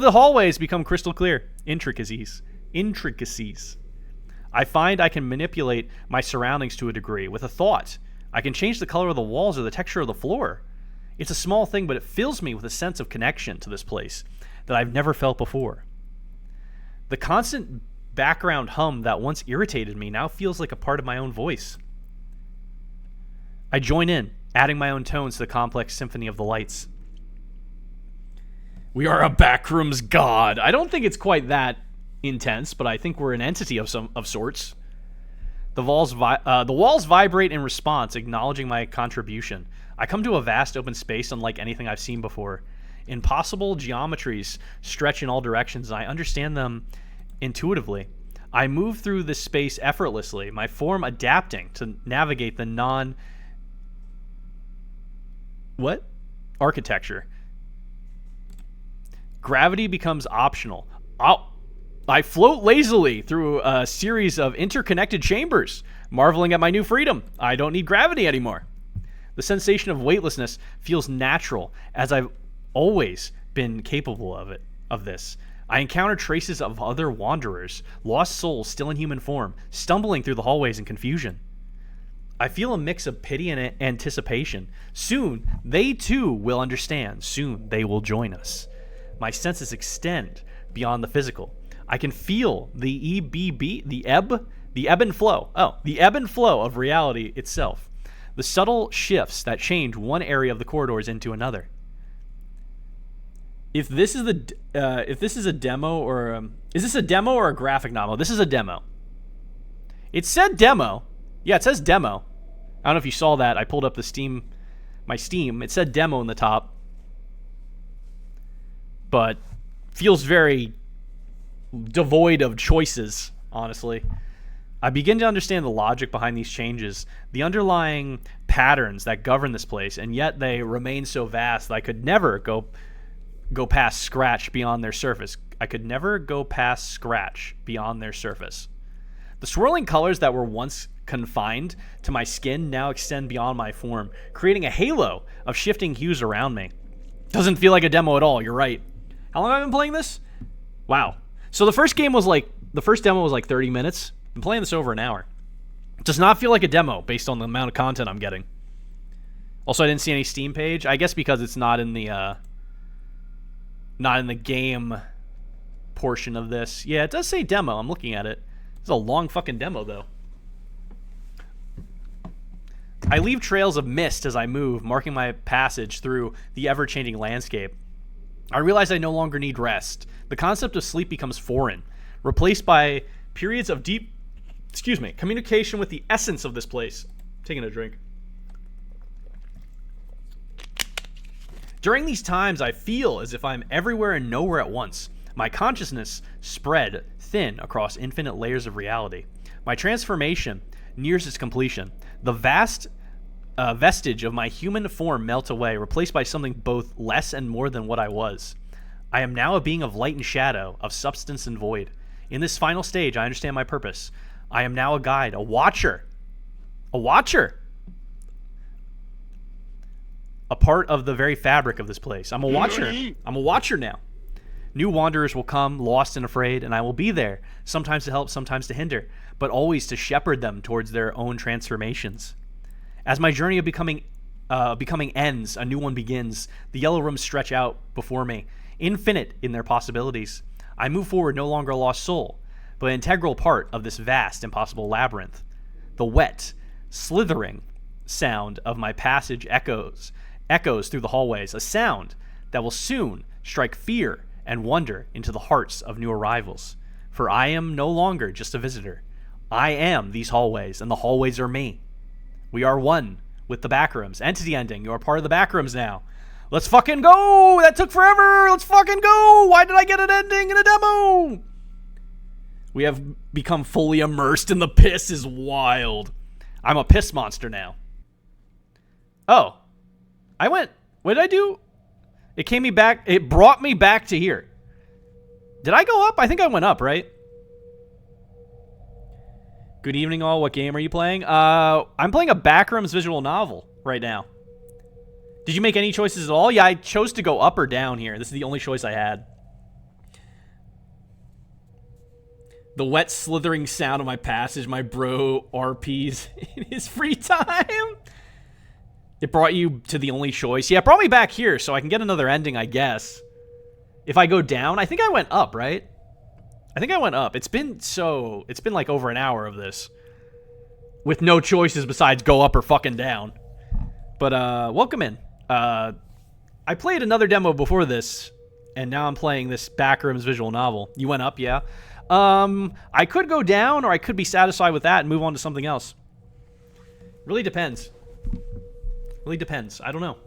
the hallways become crystal clear. Intricacies. I find I can manipulate my surroundings to a degree with a thought. I can change the color of the walls or the texture of the floor. It's a small thing, but it fills me with a sense of connection to this place that I've never felt before. The constant background hum that once irritated me now feels like a part of my own voice. I join in, adding my own tones to the complex symphony of the lights. We are a backrooms god. I don't think it's quite that intense, but I think we're an entity of sorts. The walls vibrate in response, acknowledging my contribution. I come to a vast open space unlike anything I've seen before. Impossible geometries stretch in all directions, and I understand them intuitively. I move through this space effortlessly, my form adapting to navigate the architecture. Gravity becomes optional. I float lazily through a series of interconnected chambers, marveling at my new freedom. I don't need gravity anymore. The sensation of weightlessness feels natural, as I've always been capable of this. I encounter traces of other wanderers, lost souls still in human form, stumbling through the hallways in confusion. I feel a mix of pity and anticipation. Soon, they too will understand. Soon, they will join us. My senses extend beyond the physical. I can feel the ebb and flow. Oh, the ebb and flow of reality itself. The subtle shifts that change one area of the corridors into another. If this is a demo or is this a demo or a graphic novel? This is a demo. It said demo. Yeah, it says demo. I don't know if you saw that. I pulled up my Steam. It said demo in the top, but feels very devoid of choices, honestly. I begin to understand the logic behind these changes, the underlying patterns that govern this place, and yet they remain so vast that I could never go past scratch beyond their surface. I could never go past scratch beyond their surface. The swirling colors that were once confined to my skin now extend beyond my form, creating a halo of shifting hues around me. Doesn't feel like a demo at all, you're right. How long have I been playing this? Wow. So the first demo was like 30 minutes. I'm playing this over an hour. It does not feel like a demo based on the amount of content I'm getting. Also, I didn't see any Steam page. I guess because it's not in the game portion of this. Yeah, it does say demo. I'm looking at it. It's a long fucking demo, though. I leave trails of mist as I move, marking my passage through the ever-changing landscape. I realize I no longer need rest. The concept of sleep becomes foreign, replaced by periods of deep, communication with the essence of this place. Taking a drink. During these times, I feel as if I'm everywhere and nowhere at once. My consciousness spread thin across infinite layers of reality. My transformation nears its completion. The vast vestige of my human form melt away, replaced by something both less and more than what I was. I am now a being of light and shadow, of substance and void. In this final stage, I understand my purpose. I am now a guide, a watcher. A watcher! A part of the very fabric of this place. I'm a watcher. I'm a watcher now. New wanderers will come, lost and afraid, and I will be there, sometimes to help, sometimes to hinder, but always to shepherd them towards their own transformations. As my journey of becoming ends, a new one begins. The yellow rooms stretch out before me, infinite in their possibilities. I move forward, no longer a lost soul, but an integral part of this vast, impossible labyrinth. The wet, slithering sound of my passage echoes through the hallways, a sound that will soon strike fear and wonder into the hearts of new arrivals. For I am no longer just a visitor. I am these hallways, and the hallways are me. We are one with the Backrooms. Entity ending. You are part of the Backrooms now. Let's fucking go! That took forever! Let's fucking go! Why did I get an ending in a demo? We have become fully immersed in the piss is wild. I'm a piss monster now. Oh. What did I do? It brought me back to here. Did I go up? I think I went up, right? Good evening, all. What game are you playing? I'm playing a Backrooms visual novel right now. Did you make any choices at all? Yeah, I chose to go up or down here. This is the only choice I had. The wet slithering sound of my passage, my bro RPs in his free time. It brought you to the only choice. Yeah, it brought me back here so I can get another ending, I guess. If I go down, I think I went up, right? I think I went up. It's been like over an hour of this. With no choices besides go up or fucking down. But, welcome in. I played another demo before this, and now I'm playing this Backrooms visual novel. You went up, yeah? I could go down, or I could be satisfied with that and move on to something else. Really depends. Really depends. I don't know.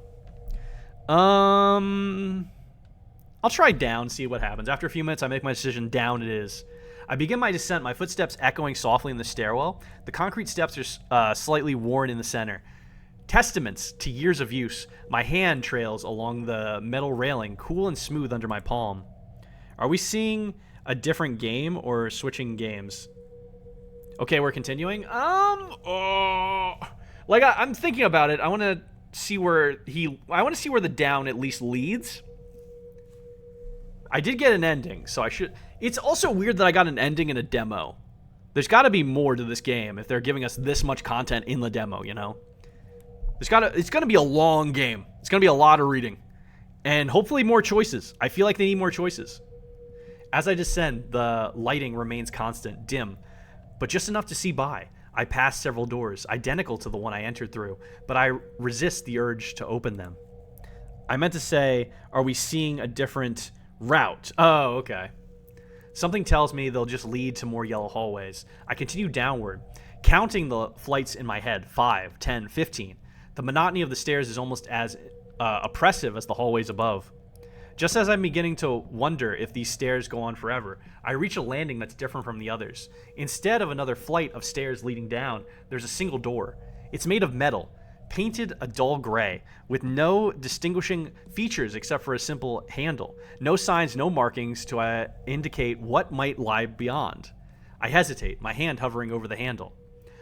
I'll try down, see what happens. After a few minutes, I make my decision. Down it is. I begin my descent, my footsteps echoing softly in the stairwell. The concrete steps are slightly worn in the center. Testaments to years of use. My hand trails along the metal railing, cool and smooth under my palm. Are we seeing a different game or switching games? Okay, we're continuing. I'm thinking about it. I want to see where the down at least leads. I did get an ending, so I should. It's also weird that I got an ending in a demo. There's got to be more to this game if they're giving us this much content in the demo, you know? It's going to be a long game. It's going to be a lot of reading. And hopefully more choices. I feel like they need more choices. As I descend, the lighting remains constant, dim, but just enough to see by. I pass several doors, identical to the one I entered through, but I resist the urge to open them. I meant to say, are we seeing a different route? Oh, okay. Something tells me they'll just lead to more yellow hallways. I continue downward, counting the flights in my head, 5, 10, 15. The monotony of the stairs is almost as oppressive as the hallways above. Just as I'm beginning to wonder if these stairs go on forever, I reach a landing that's different from the others. Instead of another flight of stairs leading down, there's a single door. It's made of metal, painted a dull gray, with no distinguishing features except for a simple handle. No signs, no markings to indicate what might lie beyond. I hesitate, my hand hovering over the handle.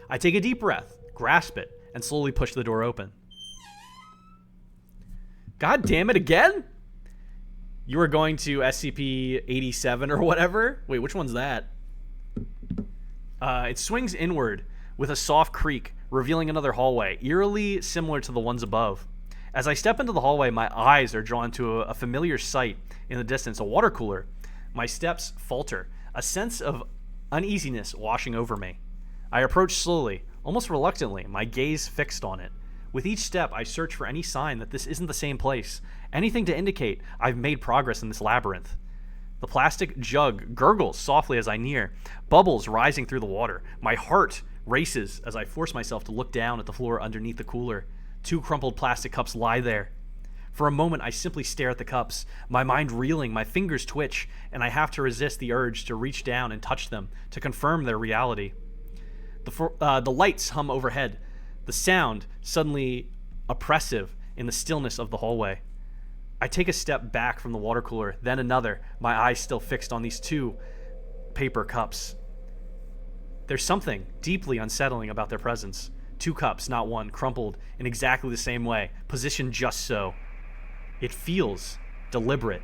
I take a deep breath, grasp it, and slowly push the door open. God damn it, again? You were going to SCP-87 or whatever? Wait, which one's that? It swings inward with a soft creak, revealing another hallway, eerily similar to the ones above. As I step into the hallway, my eyes are drawn to a familiar sight in the distance, a water cooler. My steps falter, a sense of uneasiness washing over me. I approach slowly, almost reluctantly, my gaze fixed on it. With each step, I search for any sign that this isn't the same place, anything to indicate I've made progress in this labyrinth. The plastic jug gurgles softly as I near, bubbles rising through the water. My heart races as I force myself to look down at the floor underneath the cooler. 2 crumpled plastic cups lie there. For a moment, I simply stare at the cups, my mind reeling, my fingers twitch, and I have to resist the urge to reach down and touch them to confirm their reality. The lights hum overhead, the sound suddenly oppressive in the stillness of the hallway. I take a step back from the water cooler, then another, my eyes still fixed on these 2 paper cups. There's something deeply unsettling about their presence. 2 cups, not one, crumpled in exactly the same way, positioned just so. It feels deliberate,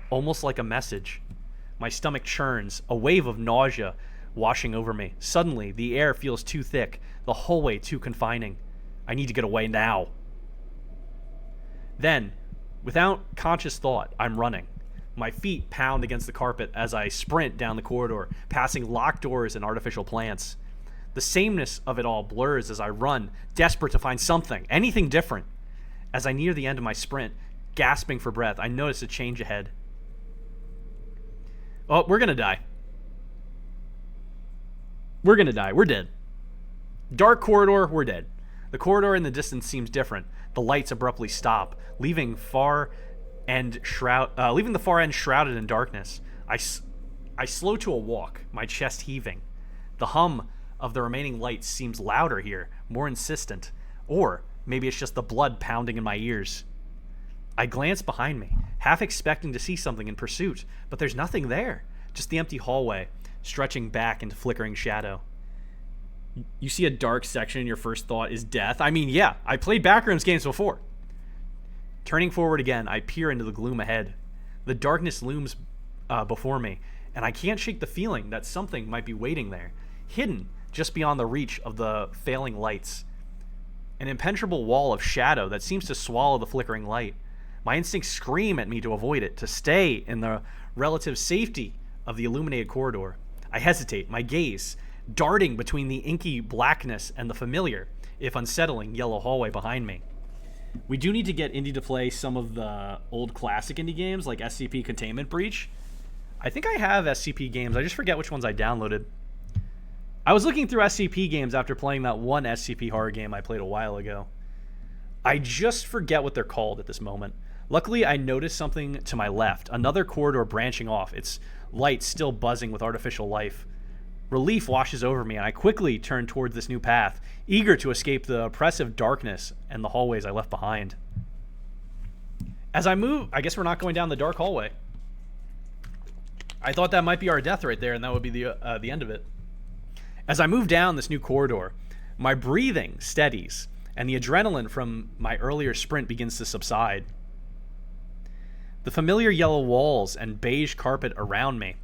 almost like a message. My stomach churns, a wave of nausea washing over me. Suddenly, the air feels too thick, the hallway too confining. I need to get away now. Then, without conscious thought, I'm running. My feet pound against the carpet as I sprint down the corridor, passing locked doors and artificial plants. The sameness of it all blurs as I run, desperate to find something, anything different. As I near the end of my sprint, gasping for breath, I notice a change ahead. Oh, we're gonna die. We're gonna die. We're dead. Dark corridor, we're dead. The corridor in the distance seems different. The lights abruptly stop, leaving the far end shrouded in darkness. I slow to a walk, my chest heaving. The hum of the remaining lights seems louder here, more insistent. Or maybe it's just the blood pounding in my ears. I glance behind me, half expecting to see something in pursuit, but there's nothing there. Just the empty hallway, stretching back into flickering shadow. You see a dark section and your first thought is death? I mean, yeah, I played Backrooms games before. Turning forward again, I peer into the gloom ahead. The darkness looms before me, and I can't shake the feeling that something might be waiting there, hidden just beyond the reach of the failing lights. An impenetrable wall of shadow that seems to swallow the flickering light. My instincts scream at me to avoid it, to stay in the relative safety of the illuminated corridor. I hesitate, my gaze darting between the inky blackness and the familiar, if unsettling, yellow hallway behind me. We do need to get Indy to play some of the old classic indie games like SCP Containment Breach. I think I have SCP games. I just forget which ones I downloaded. I was looking through SCP games after playing that one SCP horror game I played a while ago. I just forget what they're called at this moment. Luckily, I noticed something to my left, another corridor branching off, its light still buzzing with artificial life. Relief washes over me, and I quickly turn towards this new path, eager to escape the oppressive darkness and the hallways I left behind. As I move, I guess we're not going down the dark hallway. I thought that might be our death right there, and that would be the end of it. As I move down this new corridor, my breathing steadies, and the adrenaline from my earlier sprint begins to subside. The familiar yellow walls and beige carpet around me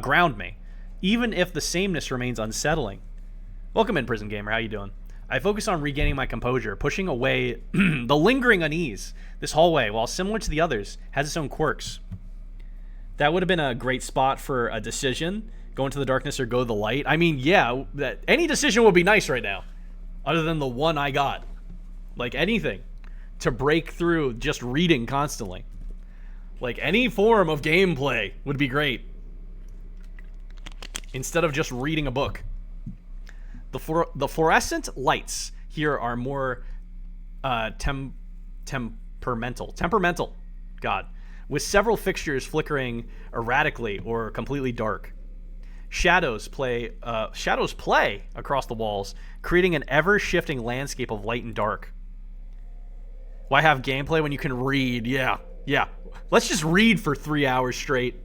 ground me, even if the sameness remains unsettling. Welcome in, Prison Gamer. How you doing? I focus on regaining my composure, pushing away the lingering unease. This hallway, while similar to the others, has its own quirks. That would have been a great spot for a decision. Go into the darkness or go to the light. I mean, yeah, any decision would be nice right now. Other than the one I got. Like anything. To break through just reading constantly. Like any form of gameplay would be great. Instead of just reading a book. The fluorescent lights here are more temperamental. God. With several fixtures flickering erratically or completely dark. Shadows play across the walls, creating an ever-shifting landscape of light and dark. Why have gameplay when you can read? Yeah. Let's just read for 3 hours straight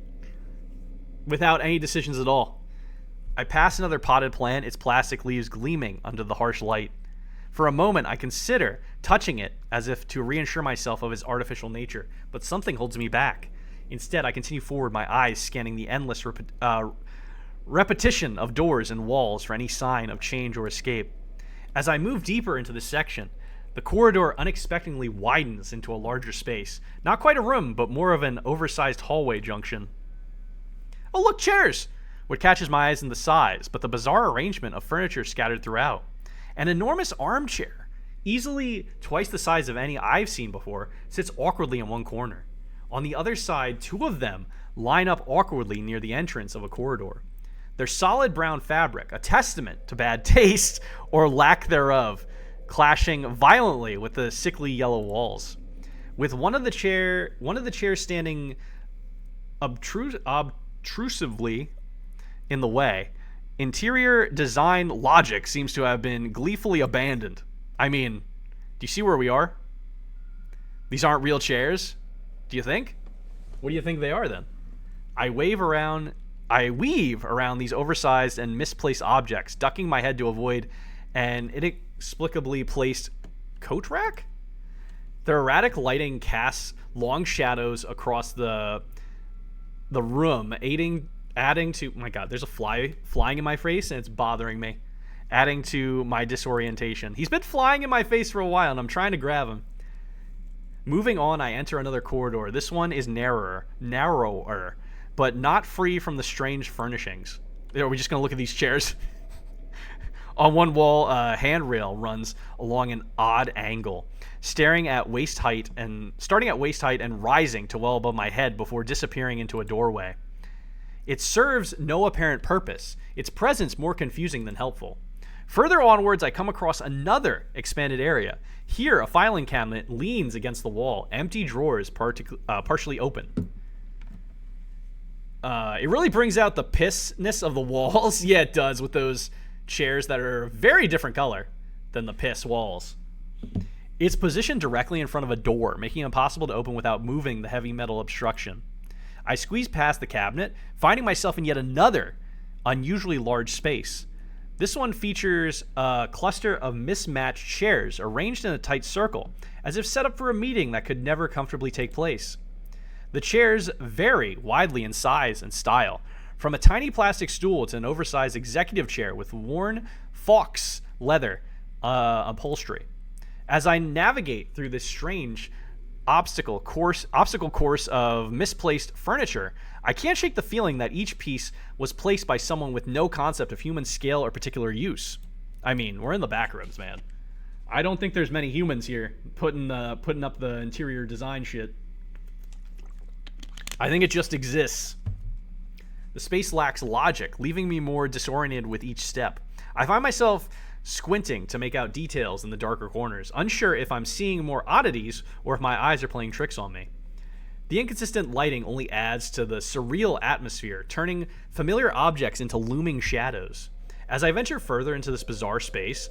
without any decisions at all. I pass another potted plant, its plastic leaves gleaming under the harsh light. For a moment, I consider touching it as if to reassure myself of its artificial nature, but something holds me back. Instead, I continue forward, my eyes scanning the endless repetition of doors and walls for any sign of change or escape. As I move deeper into this section, the corridor unexpectedly widens into a larger space. Not quite a room, but more of an oversized hallway junction. Oh, look, chairs! What catches my eyes in the size, but the bizarre arrangement of furniture scattered throughout. An enormous armchair, easily twice the size of any I've seen before, sits awkwardly in one corner. On the other side, two of them line up awkwardly near the entrance of a corridor. Their solid brown fabric, a testament to bad taste or lack thereof, clashing violently with the sickly yellow walls. With one of the chairs standing obtrusively in the way, interior design logic seems to have been gleefully abandoned. I mean, do you see where we are? These aren't real chairs, do you think? What do you think they are then? I weave around these oversized and misplaced objects, ducking my head to avoid an inexplicably placed coat rack? Their erratic lighting casts long shadows across the room, adding to... my God, there's a fly flying in my face, and it's bothering me. Adding to my disorientation. He's been flying in my face for a while, and I'm trying to grab him. Moving on, I enter another corridor. This one is narrower, but not free from the strange furnishings. Are we just going to look at these chairs? On one wall, a handrail runs along an odd angle, starting at waist height and rising to well above my head before disappearing into a doorway. It serves no apparent purpose, its presence more confusing than helpful. Further onwards, I come across another expanded area. Here, a filing cabinet leans against the wall, empty drawers partially open. It really brings out the pissness of the walls. Yeah, it does, with those chairs that are a very different color than the piss walls. It's positioned directly in front of a door, making it impossible to open without moving the heavy metal obstruction. I squeeze past the cabinet, finding myself in yet another unusually large space. This one features a cluster of mismatched chairs arranged in a tight circle, as if set up for a meeting that could never comfortably take place. The chairs vary widely in size and style, from a tiny plastic stool to an oversized executive chair with worn fox leather upholstery. As I navigate through this strange obstacle course of misplaced furniture, I can't shake the feeling that each piece was placed by someone with no concept of human scale or particular use. I mean, we're in the backrooms, man. I don't think there's many humans here putting up the interior design shit. I think it just exists. The space lacks logic, leaving me more disoriented with each step. I find myself squinting to make out details in the darker corners, unsure if I'm seeing more oddities or if my eyes are playing tricks on me. The inconsistent lighting only adds to the surreal atmosphere, turning familiar objects into looming shadows. As I venture further into this bizarre space,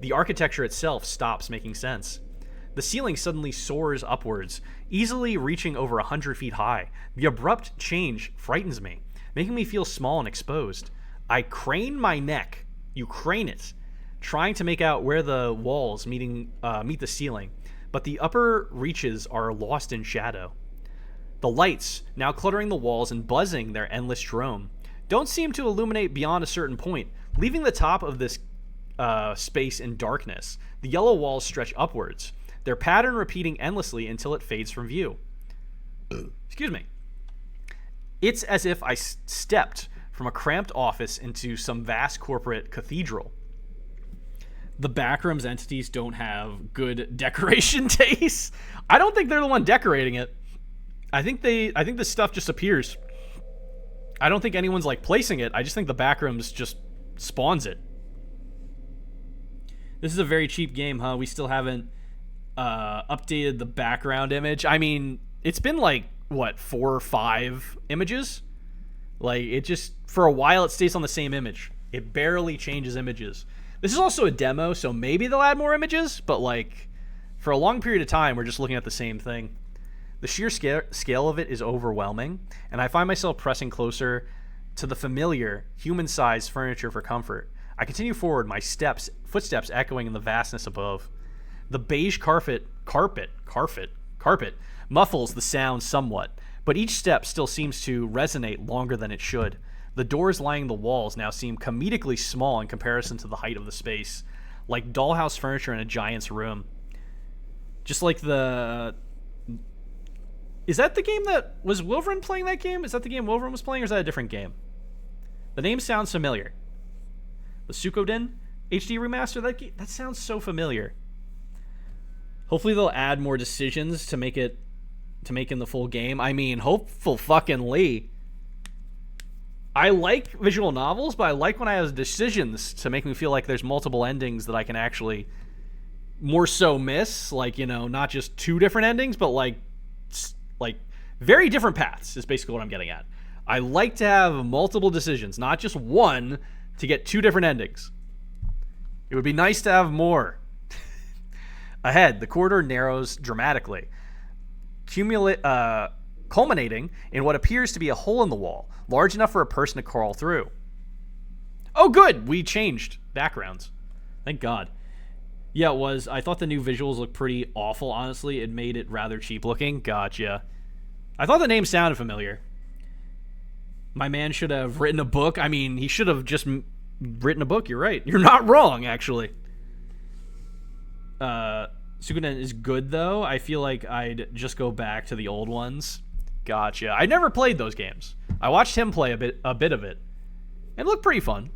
the architecture itself stops making sense. The ceiling suddenly soars upwards, easily reaching over 100 feet high. The abrupt change frightens me, making me feel small and exposed. I crane my neck. You crane it, trying to make out where the walls meet the ceiling, but the upper reaches are lost in shadow. The lights, now cluttering the walls and buzzing their endless drone, don't seem to illuminate beyond a certain point, leaving the top of this space in darkness. The yellow walls stretch upwards, their pattern repeating endlessly until it fades from view. Excuse me. It's as if I stepped from a cramped office into some vast corporate cathedral. The Backrooms entities don't have good decoration taste. I don't think they're the one decorating it. I think this stuff just appears. I don't think anyone's like placing it. I just think the Backrooms just spawns it. This is a very cheap game, huh? We still haven't updated the background image. I mean, it's been like, what, 4 or 5 images? Like, it just, for a while, it stays on the same image. It barely changes images. This is also a demo, so maybe they'll add more images, but like, for a long period of time, we're just looking at the same thing. The sheer scale of it is overwhelming, and I find myself pressing closer to the familiar, human-sized furniture for comfort. I continue forward, my footsteps echoing in the vastness above. The beige carpet muffles the sound somewhat, but each step still seems to resonate longer than it should. The doors lining the walls now seem comedically small in comparison to the height of the space, like dollhouse furniture in a giant's room. Just like the... Is that the game that... Was Wilvern playing that game? Is that the game Wilvern was playing, or is that a different game? The name sounds familiar. The Suikoden HD remaster? That sounds so familiar. Hopefully they'll add more decisions to make in the full game. I mean, hopeful fucking Lee. I like visual novels, but I like when I have decisions to make me feel like there's multiple endings that I can actually more so miss. Like, you know, not just 2 different endings, but like very different paths is basically what I'm getting at. I like to have multiple decisions, not just one to get 2 different endings. It would be nice to have more. Ahead, the corridor narrows dramatically, culminating in what appears to be a hole in the wall, large enough for a person to crawl through. Oh, good! We changed backgrounds. Thank God. Yeah, it was. I thought the new visuals looked pretty awful, honestly. It made it rather cheap looking. Gotcha. I thought the name sounded familiar. My man should have written a book. I mean, he should have just written a book. You're right. You're not wrong, actually. Suikoden is good, though. I feel like I'd just go back to the old ones. Gotcha. I never played those games. I watched him play a bit of it. It looked pretty fun.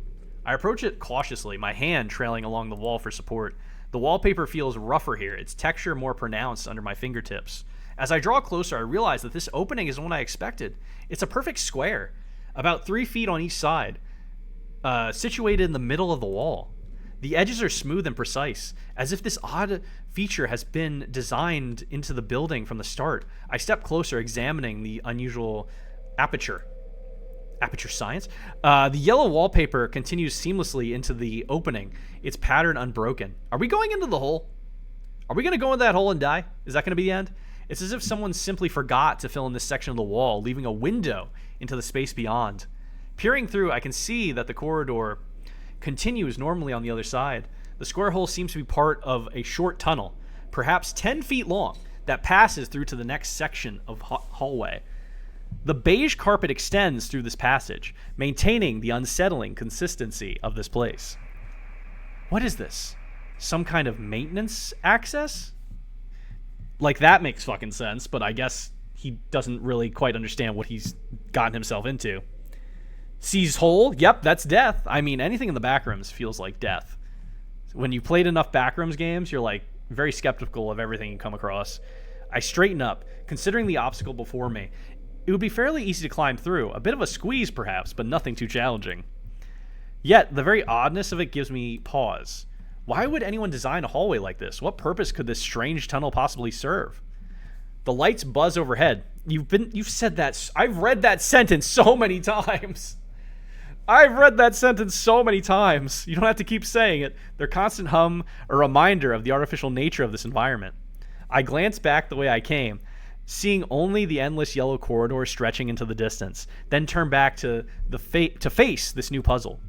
I approach it cautiously, my hand trailing along the wall for support. The wallpaper feels rougher here, its texture more pronounced under my fingertips. As I draw closer, I realize that this opening isn't what I expected. It's a perfect square, about 3 feet on each side, situated in the middle of the wall. The edges are smooth and precise, as if this odd feature has been designed into the building from the start. I step closer, examining the unusual aperture science. The yellow wallpaper continues seamlessly into the opening, its pattern unbroken. Are we going into the hole? Are we going to go in that hole and die? Is that going to be the end? It's as if someone simply forgot to fill in this section of the wall, leaving a window into the space beyond. Peering through, I can see that the corridor continues normally on the other side. The square hole seems to be part of a short tunnel, perhaps 10 feet long, that passes through to the next section of hallway. The beige carpet extends through this passage, maintaining the unsettling consistency of this place. What is this? Some kind of maintenance access? Like, that makes fucking sense, but I guess he doesn't really quite understand what he's gotten himself into. Sees hole? Yep, that's death. I mean, anything in the Backrooms feels like death. When you played enough Backrooms games, you're like very skeptical of everything you come across. I straighten up, considering the obstacle before me. It would be fairly easy to climb through, a bit of a squeeze perhaps, but nothing too challenging. Yet, the very oddness of it gives me pause. Why would anyone design a hallway like this? What purpose could this strange tunnel possibly serve? The lights buzz overhead. You've said that. I've read that sentence so many times. I've read that sentence so many times. You don't have to keep saying it. Their constant hum, a reminder of the artificial nature of this environment. I glance back the way I came, seeing only the endless yellow corridor stretching into the distance, then turn back to face this new puzzle.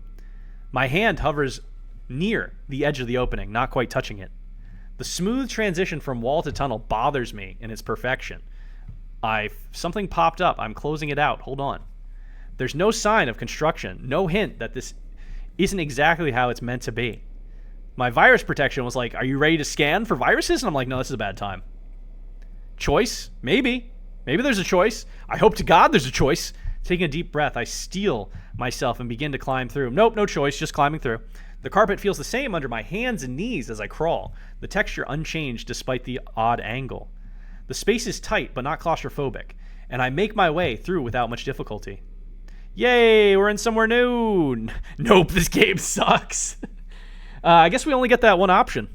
My hand hovers near the edge of the opening, not quite touching it. The smooth transition from wall to tunnel bothers me in its perfection. Something popped up. I'm closing it out. Hold on. There's no sign of construction, no hint that this isn't exactly how it's meant to be. My virus protection was like, are you ready to scan for viruses? And I'm like, no, this is a bad time. Choice? Maybe. Maybe there's a choice. I hope to God there's a choice. Taking a deep breath, I steel myself and begin to climb through. Nope, no choice, just climbing through. The carpet feels the same under my hands and knees as I crawl, the texture unchanged despite the odd angle. The space is tight but not claustrophobic, and I make my way through without much difficulty. Yay, we're in somewhere new. Nope, this game sucks. I guess we only get that one option.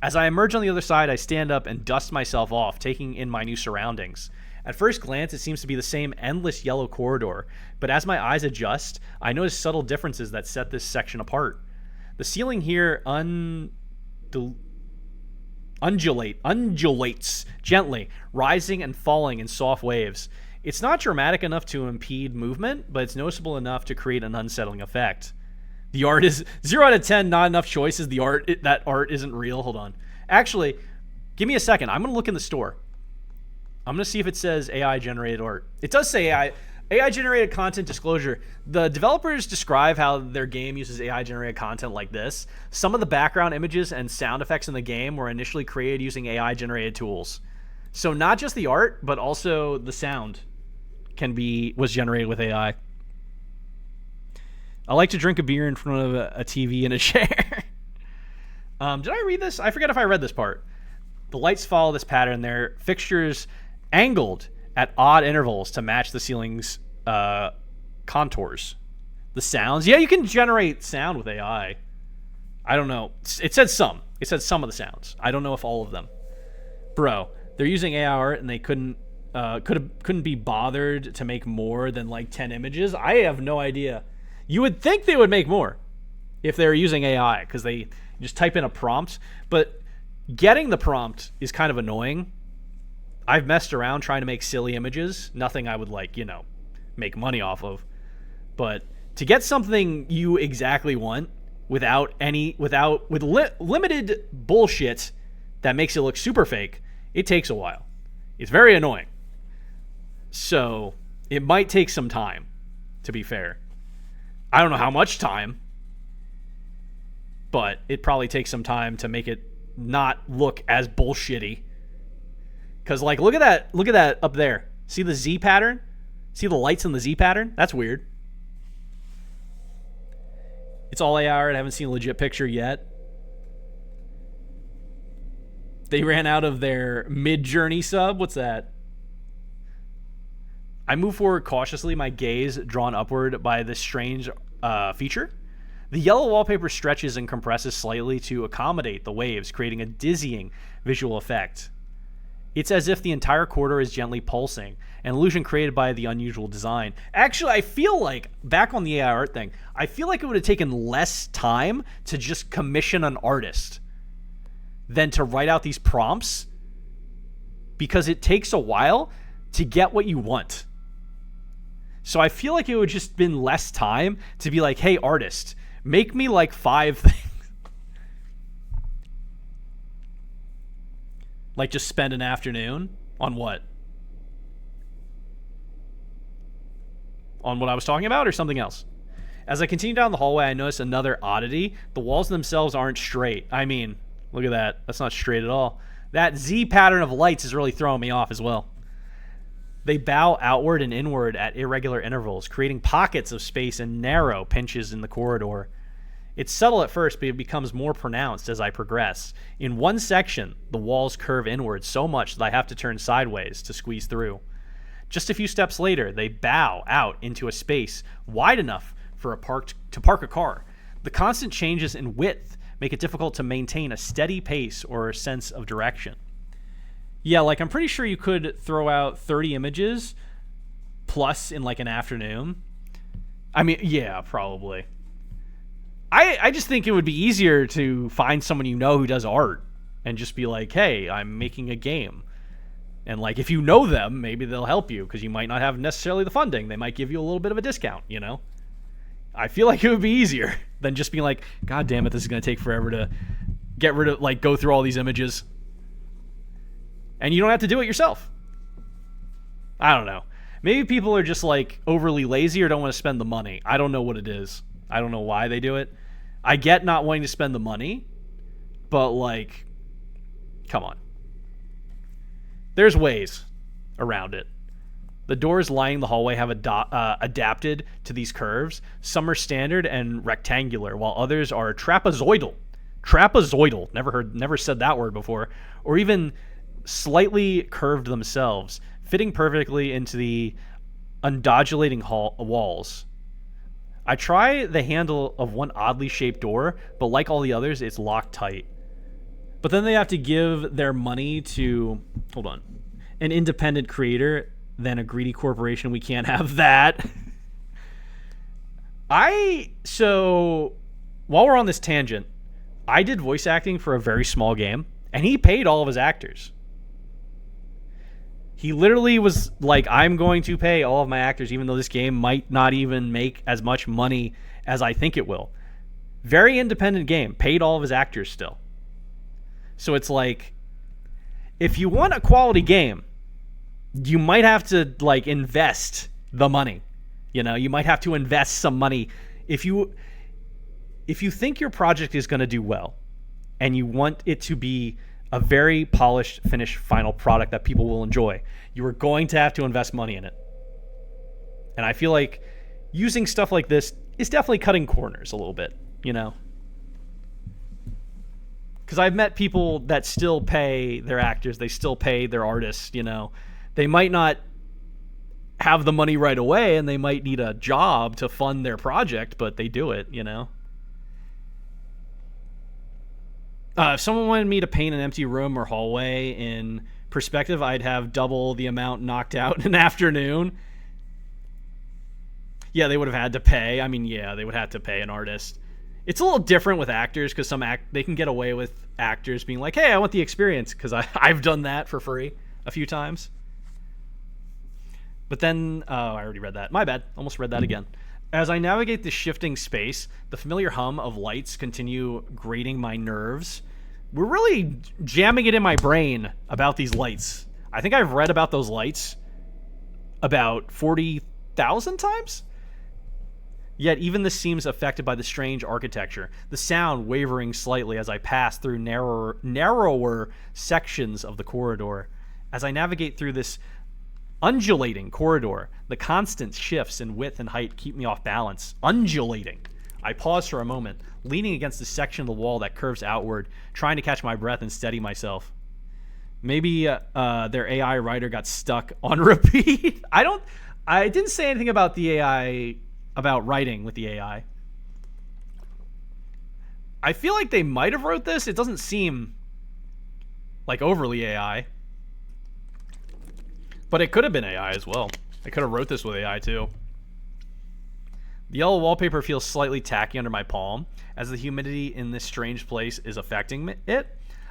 As I emerge on the other side, I stand up and dust myself off, taking in my new surroundings. At first glance, it seems to be the same endless yellow corridor, but as my eyes adjust, I notice subtle differences that set this section apart. The ceiling here undulates gently, rising and falling in soft waves. It's not dramatic enough to impede movement, but it's noticeable enough to create an unsettling effect. The art is 0 out of 10, not enough choices. That art isn't real. Hold on. Actually, give me a second. I'm going to look in the store. I'm going to see if it says AI-generated art. It does say AI-generated content disclosure. The developers describe how their game uses AI-generated content like this. Some of the background images and sound effects in the game were initially created using AI-generated tools. So not just the art, but also the sound was generated with AI. I like to drink a beer in front of a TV and a chair. Did I read this? I forget if I read this part. The lights follow this pattern. Their fixtures angled at odd intervals to match the ceiling's contours. The sounds. Yeah, you can generate sound with AI. I don't know. It said some. It said some of the sounds. I don't know if all of them. Bro, they're using AI art and they couldn't be bothered to make more than like 10 images. I have no idea. You would think they would make more if they were using AI because they just type in a prompt, but getting the prompt is kind of annoying. I've messed around trying to make silly images, nothing I would make money off of. But to get something you exactly want with limited bullshit that makes it look super fake, it takes a while. It's very annoying. So it might take some time, to be fair. I don't know how much time, but it probably takes some time to make it not look as bullshitty. Because, look at that up there. See the Z pattern? See the lights in the Z pattern? That's weird. It's all AI art. I haven't seen a legit picture yet. They ran out of their Mid-Journey sub. What's that? I move forward cautiously, my gaze drawn upward by this strange feature. The yellow wallpaper stretches and compresses slightly to accommodate the waves, creating a dizzying visual effect. It's as if the entire corridor is gently pulsing, an illusion created by the unusual design. Actually, I feel like, back on the AI art thing, I feel like it would have taken less time to just commission an artist than to write out these prompts, because it takes a while to get what you want. So I feel like it would just been less time to be like, hey, artist, make me 5 things. Just spend an afternoon on what? On what I was talking about or something else? As I continue down the hallway, I notice another oddity. The walls themselves aren't straight. I mean, look at that. That's not straight at all. That Z pattern of lights is really throwing me off as well. They bow outward and inward at irregular intervals, creating pockets of space and narrow pinches in the corridor. It's subtle at first, but it becomes more pronounced as I progress. In one section, the walls curve inward so much that I have to turn sideways to squeeze through. Just a few steps later, they bow out into a space wide enough for to park a car. The constant changes in width make it difficult to maintain a steady pace or a sense of direction. Yeah, like I'm pretty sure you could throw out 30 images plus in like an afternoon. I mean, yeah, probably. I just think it would be easier to find someone you know who does art and just be like, hey, I'm making a game. And like, if you know them, maybe they'll help you because you might not have necessarily the funding. They might give you a little bit of a discount, you know? I feel like it would be easier than just being like, God damn it, this is going to take forever to get rid of, like, go through all these images. And you don't have to do it yourself. I don't know. Maybe people are just, like, overly lazy or don't want to spend the money. I don't know what it is. I don't know why they do it. I get not wanting to spend the money, but, like, come on. There's ways around it. The doors lining the hallway have adapted to these curves. Some are standard and rectangular, while others are trapezoidal. Trapezoidal. Never said that word before. Or even slightly curved themselves, fitting perfectly into the undulating walls. I try the handle of one oddly shaped door, but like all the others, it's locked tight. But then they have to give their money to, an independent creator than a greedy corporation. We can't have that. So while we're on this tangent, I did voice acting for a very small game, and he paid all of his actors. He literally was like, I'm going to pay all of my actors, even though this game might not even make as much money as I think it will. Very independent game. Paid all of his actors still. So it's like, if you want a quality game, you might have to like invest the money. You know, you might have to invest some money. If you think your project is going to do well and you want it to be a very polished, finished, final product that people will enjoy, you are going to have to invest money in it. And I feel like using stuff like this is definitely cutting corners a little bit, you know? Because I've met people that still pay their actors, they still pay their artists, you know? They might not have the money right away and they might need a job to fund their project, but they do it, you know? If someone wanted me to paint an empty room or hallway in perspective, I'd have double the amount knocked out in an afternoon. Yeah, they would have had to pay. I mean, yeah, they would have to pay an artist. It's a little different with actors because they can get away with actors being like, hey, I want the experience, because I've done that for free a few times. But then, I already read that. My bad. Almost read that again. As I navigate the shifting space, the familiar hum of lights continue grating my nerves. We're really jamming it in my brain about these lights. I think I've read about those lights about 40,000 times? Yet even this seems affected by the strange architecture, the sound wavering slightly as I pass through narrower sections of the corridor. As I navigate through this undulating corridor, the constant shifts in width and height keep me off balance. Undulating. I pause for a moment, leaning against the section of the wall that curves outward, trying to catch my breath and steady myself. Maybe their AI writer got stuck on repeat. I didn't say anything about the AI, about writing with the AI. I feel like they might have wrote this. It doesn't seem like overly AI. But it could have been AI as well. I could have wrote this with AI too. The yellow wallpaper feels slightly tacky under my palm, as the humidity in this strange place is affecting it.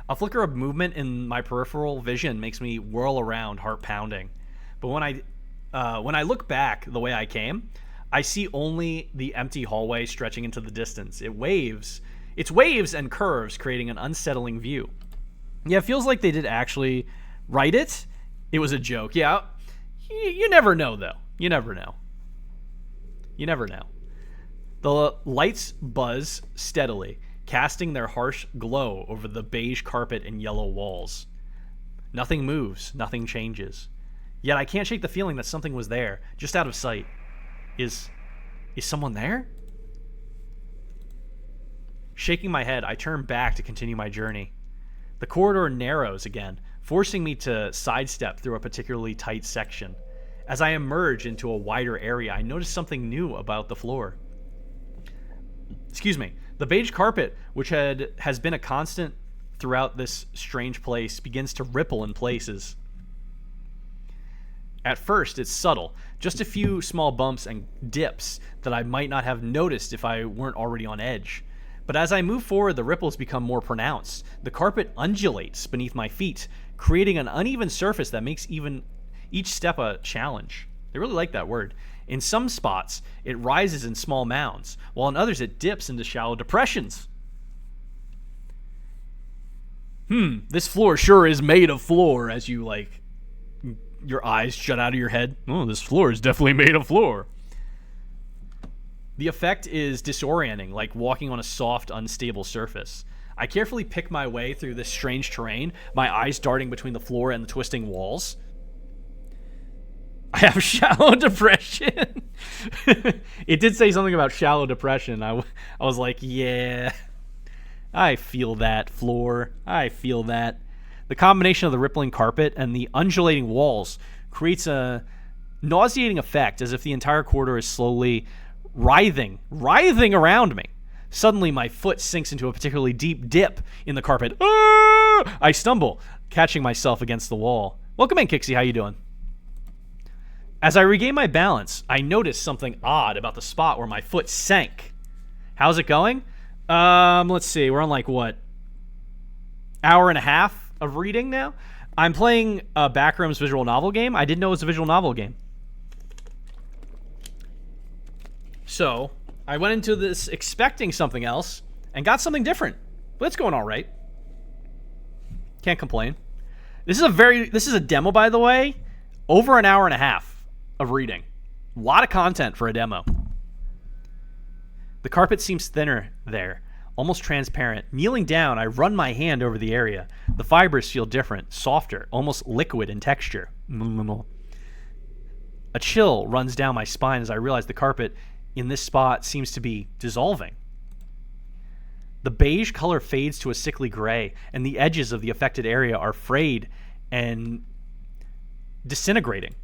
A flicker of movement in my peripheral vision makes me whirl around, heart pounding. But when I look back the way I came, I see only the empty hallway stretching into the distance. Its waves and curves creating an unsettling view. Yeah, it feels like they did actually write it. It was a joke. Yeah, you never know, though. You never know. You never know. The lights buzz steadily, casting their harsh glow over the beige carpet and yellow walls. Nothing moves. Nothing changes. Yet I can't shake the feeling that something was there, just out of sight. Is someone there? Shaking my head, I turn back to continue my journey. The corridor narrows again, forcing me to sidestep through a particularly tight section. As I emerge into a wider area, I notice something new about the floor. Excuse me. The beige carpet, which has been a constant throughout this strange place, begins to ripple in places. At first, it's subtle, just a few small bumps and dips that I might not have noticed if I weren't already on edge. But as I move forward, the ripples become more pronounced. The carpet undulates beneath my feet, creating an uneven surface that makes even each step a challenge. They really like that word. In some spots, it rises in small mounds, while in others it dips into shallow depressions. This floor sure is made of floor, as you, like, your eyes shut out of your head. Oh, this floor is definitely made of floor. The effect is disorienting, like walking on a soft, unstable surface. I carefully pick my way through this strange terrain, my eyes darting between the floor and the twisting walls. I have shallow depression. It did say something about shallow depression. I was like, yeah, I feel that, floor. I feel that. The combination of the rippling carpet and the undulating walls creates a nauseating effect, as if the entire corridor is slowly writhing around me. Suddenly, my foot sinks into a particularly deep dip in the carpet. Ah! I stumble, catching myself against the wall. Welcome in, Kixie. How you doing? As I regain my balance, I notice something odd about the spot where my foot sank. How's it going? Let's see. We're on like what? Hour and a half of reading now? I'm playing a Backrooms visual novel game. I didn't know it was a visual novel game. So, I went into this expecting something else and got something different. But it's going all right. Can't complain. This is a demo, by the way. Over an hour and a half of reading. A lot of content for a demo. The carpet seems thinner there, almost transparent. Kneeling down, I run my hand over the area. The fibers feel different, softer, almost liquid in texture. A chill runs down my spine as I realize the carpet in this spot seems to be dissolving. The beige color fades to a sickly gray, and the edges of the affected area are frayed and disintegrating.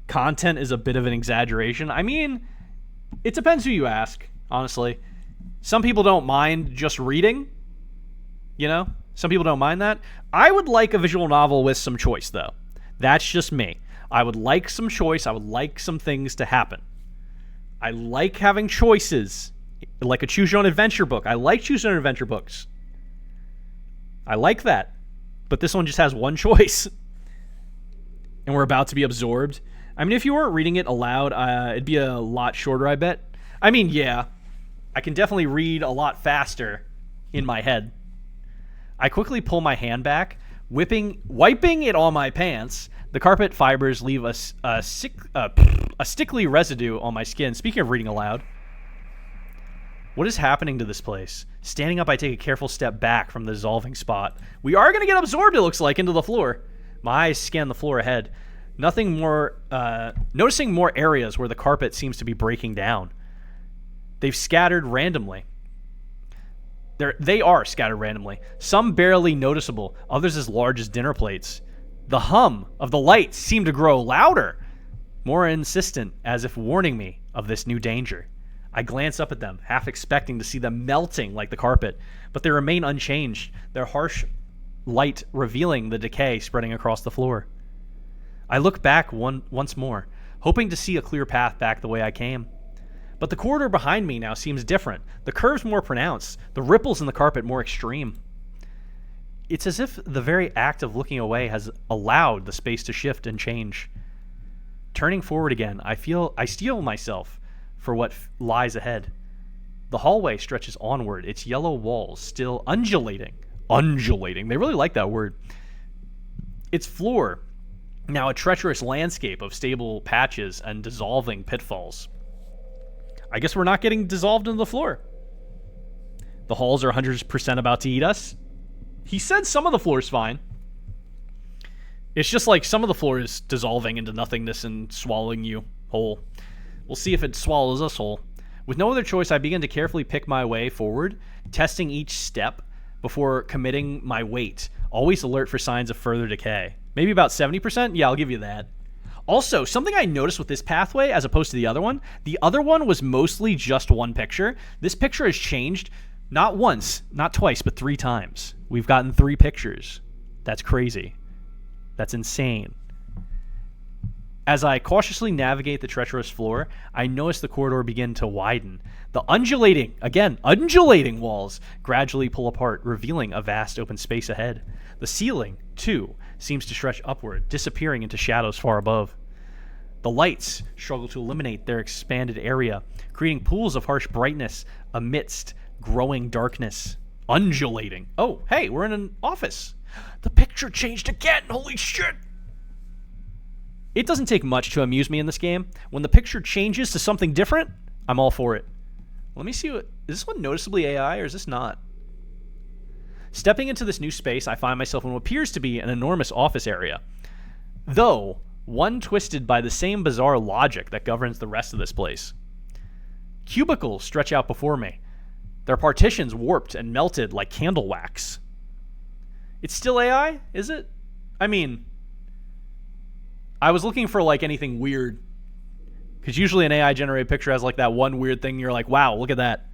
Content is a bit of an exaggeration. I mean, it depends who you ask, honestly. Some people don't mind just reading, you know? Some people don't mind that. I would like a visual novel with some choice, though. That's just me. I would like some choice. I would like some things to happen. I like having choices, like a choose your own adventure book. I like choose your own adventure books. I like that. But this one just has one choice. And we're about to be absorbed. I mean, if you weren't reading it aloud, it'd be a lot shorter, I bet. I mean, yeah. I can definitely read a lot faster in my head. I quickly pull my hand back, wiping it on my pants. The carpet fibers leave a stickly residue on my skin. Speaking of reading aloud, what is happening to this place? Standing up, I take a careful step back from the dissolving spot. We are going to get absorbed, it looks like, into the floor. My eyes scan the floor ahead. Nothing more. Noticing more areas where the carpet seems to be breaking down. They've scattered randomly. They are scattered randomly. Some barely noticeable, others as large as dinner plates. The hum of the lights seemed to grow louder, more insistent, as if warning me of this new danger. I glance up at them, half expecting to see them melting like the carpet, but they remain unchanged, their harsh light revealing the decay spreading across the floor. I look back once more, hoping to see a clear path back the way I came. But the corridor behind me now seems different, the curves more pronounced, the ripples in the carpet more extreme. It's as if the very act of looking away has allowed the space to shift and change. Turning forward again, I steel myself for what lies ahead. The hallway stretches onward, its yellow walls still undulating. Undulating. They really like that word. Its floor, now a treacherous landscape of stable patches and dissolving pitfalls. I guess we're not getting dissolved into the floor. The halls are 100% about to eat us. He said some of the floor is fine. It's just like some of the floor is dissolving into nothingness and swallowing you whole. We'll see if it swallows us whole. With no other choice, I begin to carefully pick my way forward, testing each step before committing my weight, always alert for signs of further decay. Maybe about 70%? Yeah, I'll give you that. Also, something I noticed with this pathway as opposed to the other one was mostly just one picture. This picture has changed not once, not twice, but 3 times. We've gotten 3 pictures. That's crazy. That's insane. As I cautiously navigate the treacherous floor, I notice the corridor begin to widen. The undulating walls gradually pull apart, revealing a vast open space ahead. The ceiling, too, seems to stretch upward, disappearing into shadows far above. The lights struggle to illuminate their expanded area, creating pools of harsh brightness amidst growing darkness. Undulating. Oh, hey, we're in an office. The picture changed again. Holy shit. It doesn't take much to amuse me in this game. When the picture changes to something different, I'm all for it. Let me see. Is this one noticeably AI or is this not? Stepping into this new space, I find myself in what appears to be an enormous office area, though one twisted by the same bizarre logic that governs the rest of this place. Cubicles stretch out before me, their partitions warped and melted like candle wax. It's still AI, is it? I mean, I was looking for like anything weird, because usually an AI generated picture has like that one weird thing you're like, wow, look at that.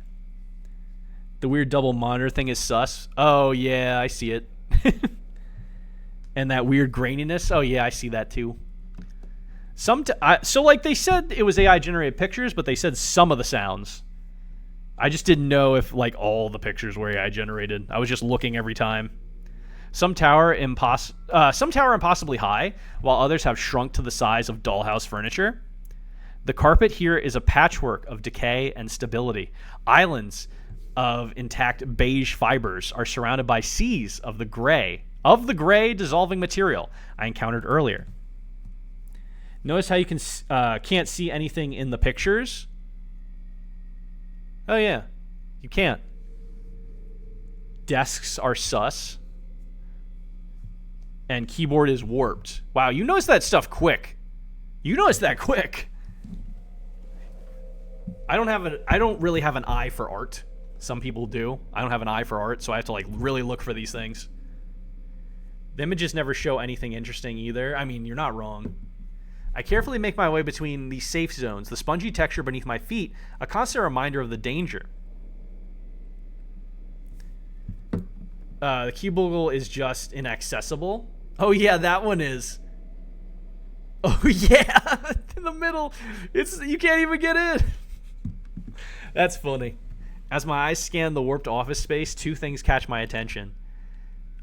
The weird double monitor thing is sus. Oh yeah, I see it. And that weird graininess. Oh yeah, I see that too. So like they said it was AI generated pictures, but they said some of the sounds. I just didn't know if like all the pictures were AI generated. I was just looking every time. Some tower impossibly high, while others have shrunk to the size of dollhouse furniture. The carpet here is a patchwork of decay and stability. Islands of intact beige fibers are surrounded by seas of the gray dissolving material I encountered earlier. Notice how you can't see anything in the pictures. Oh yeah, you can't. Desks are sus. And keyboard is warped. Wow, you notice that stuff quick. You notice that quick. I don't really have an eye for art. Some people do. I don't have an eye for art, so I have to like really look for these things. The images never show anything interesting either. I mean, you're not wrong. I carefully make my way between these safe zones, the spongy texture beneath my feet, a constant reminder of the danger. The cubicle is just inaccessible. Oh yeah, that one is. Oh yeah, in the middle. You can't even get in. That's funny. As my eyes scan the warped office space, 2 things catch my attention.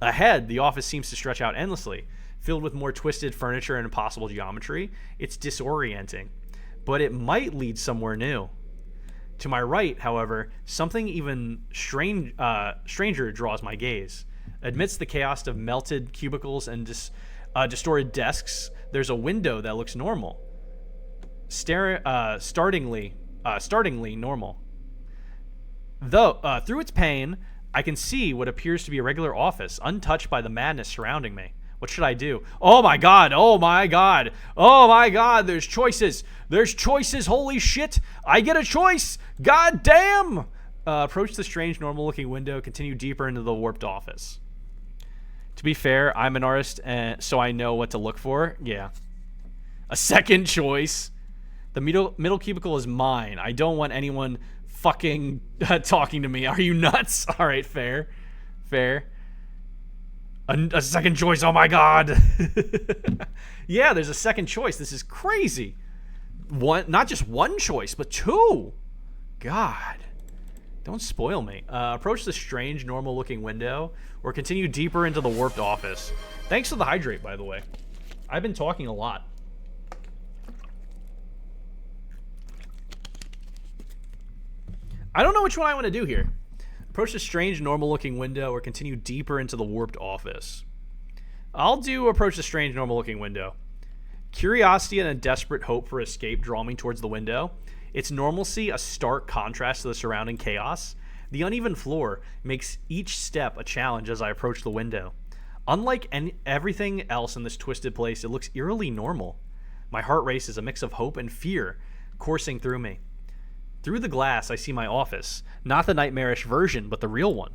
Ahead, the office seems to stretch out endlessly, filled with more twisted furniture and impossible geometry. It's disorienting, but it might lead somewhere new. To my right, however, something even stranger draws my gaze. Amidst the chaos of melted cubicles and distorted desks, there's a window that looks normal. Startlingly normal. Though, through its pane, I can see what appears to be a regular office, untouched by the madness surrounding me. What should I do? Oh my god, oh my god, oh my god, there's choices. There's choices, holy shit. I get a choice. God damn. Approach the strange, normal-looking window, continue deeper into the warped office. To be fair, I'm an artist, so I know what to look for. Yeah. A second choice. The middle cubicle is mine. I don't want anyone fucking talking to me. Are you nuts? All right, fair. A second choice. Oh my god. Yeah, there's a second choice. This is crazy. Not just one choice, but 2. God. Don't spoil me. Approach the strange, normal-looking window, or continue deeper into the warped office. Thanks for the hydrate, by the way. I've been talking a lot. I don't know which one I want to do here. Approach the strange, normal-looking window, or continue deeper into the warped office. I'll do approach the strange, normal-looking window. Curiosity and a desperate hope for escape draw me towards the window. Its normalcy a stark contrast to the surrounding chaos. The uneven floor makes each step a challenge as I approach the window. Unlike everything else in this twisted place, it looks eerily normal. My heart races, a mix of hope and fear coursing through me. Through the glass, I see my office, not the nightmarish version, but the real one.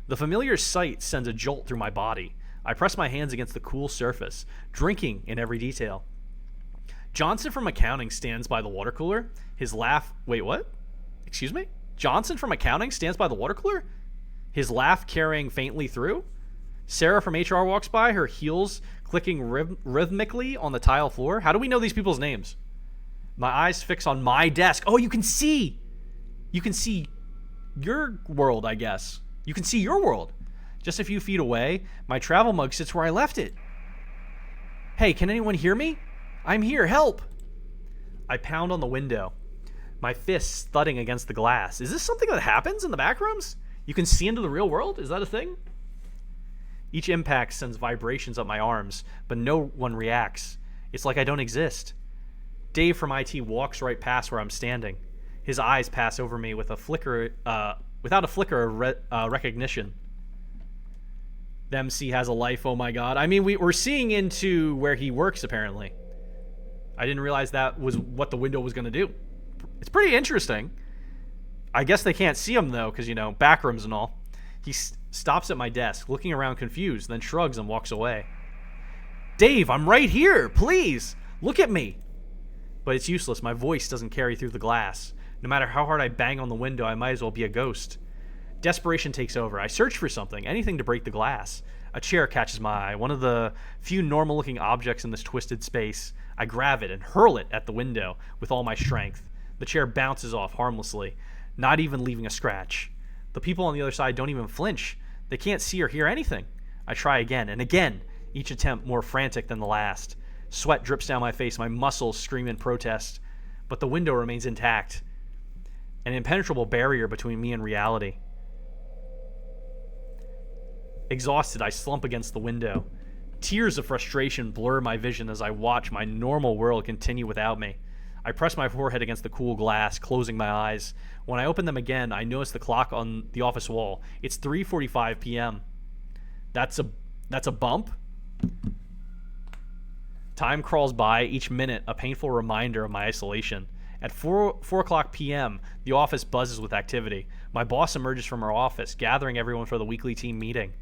The familiar sight sends a jolt through my body. I press my hands against the cool surface, drinking in every detail. Johnson from accounting stands by the water cooler. His laugh... Wait, what? Excuse me? Johnson from accounting stands by the water cooler? His laugh carrying faintly through? Sarah from HR walks by, her heels clicking rhythmically on the tile floor. How do we know these people's names? My eyes fix on my desk. Oh, you can see! You can see your world, I guess. You can see your world. Just a few feet away, my travel mug sits where I left it. Hey, can anyone hear me? I'm here, help! I pound on the window, my fists thudding against the glass. Is this something that happens in the backrooms? You can see into the real world? Is that a thing? Each impact sends vibrations up my arms, but no one reacts. It's like I don't exist. Dave from IT walks right past where I'm standing. His eyes pass over me with a flicker, without a flicker of recognition. The MC has a life, oh my god. I mean, we're seeing into where he works, apparently. I didn't realize that was what the window was going to do. It's pretty interesting. I guess they can't see him, though, because, backrooms and all. He stops at my desk, looking around confused, then shrugs and walks away. Dave, I'm right here. Please, look at me. But it's useless. My voice doesn't carry through the glass. No matter how hard I bang on the window, I might as well be a ghost. Desperation takes over. I search for something, anything to break the glass. A chair catches my eye, one of the few normal-looking objects in this twisted space. I grab it and hurl it at the window with all my strength. The chair bounces off harmlessly, not even leaving a scratch. The people on the other side don't even flinch. They can't see or hear anything. I try again and again, each attempt more frantic than the last. Sweat drips down my face, my muscles scream in protest. But the window remains intact, an impenetrable barrier between me and reality. Exhausted, I slump against the window. Tears of frustration blur my vision as I watch my normal world continue without me. I press my forehead against the cool glass, closing my eyes. When I open them again, I notice the clock on the office wall. It's 3:45 p.m. That's a bump? Time crawls by, each minute a painful reminder of my isolation. At 4 o'clock p.m., the office buzzes with activity. My boss emerges from her office, gathering everyone for the weekly team meeting.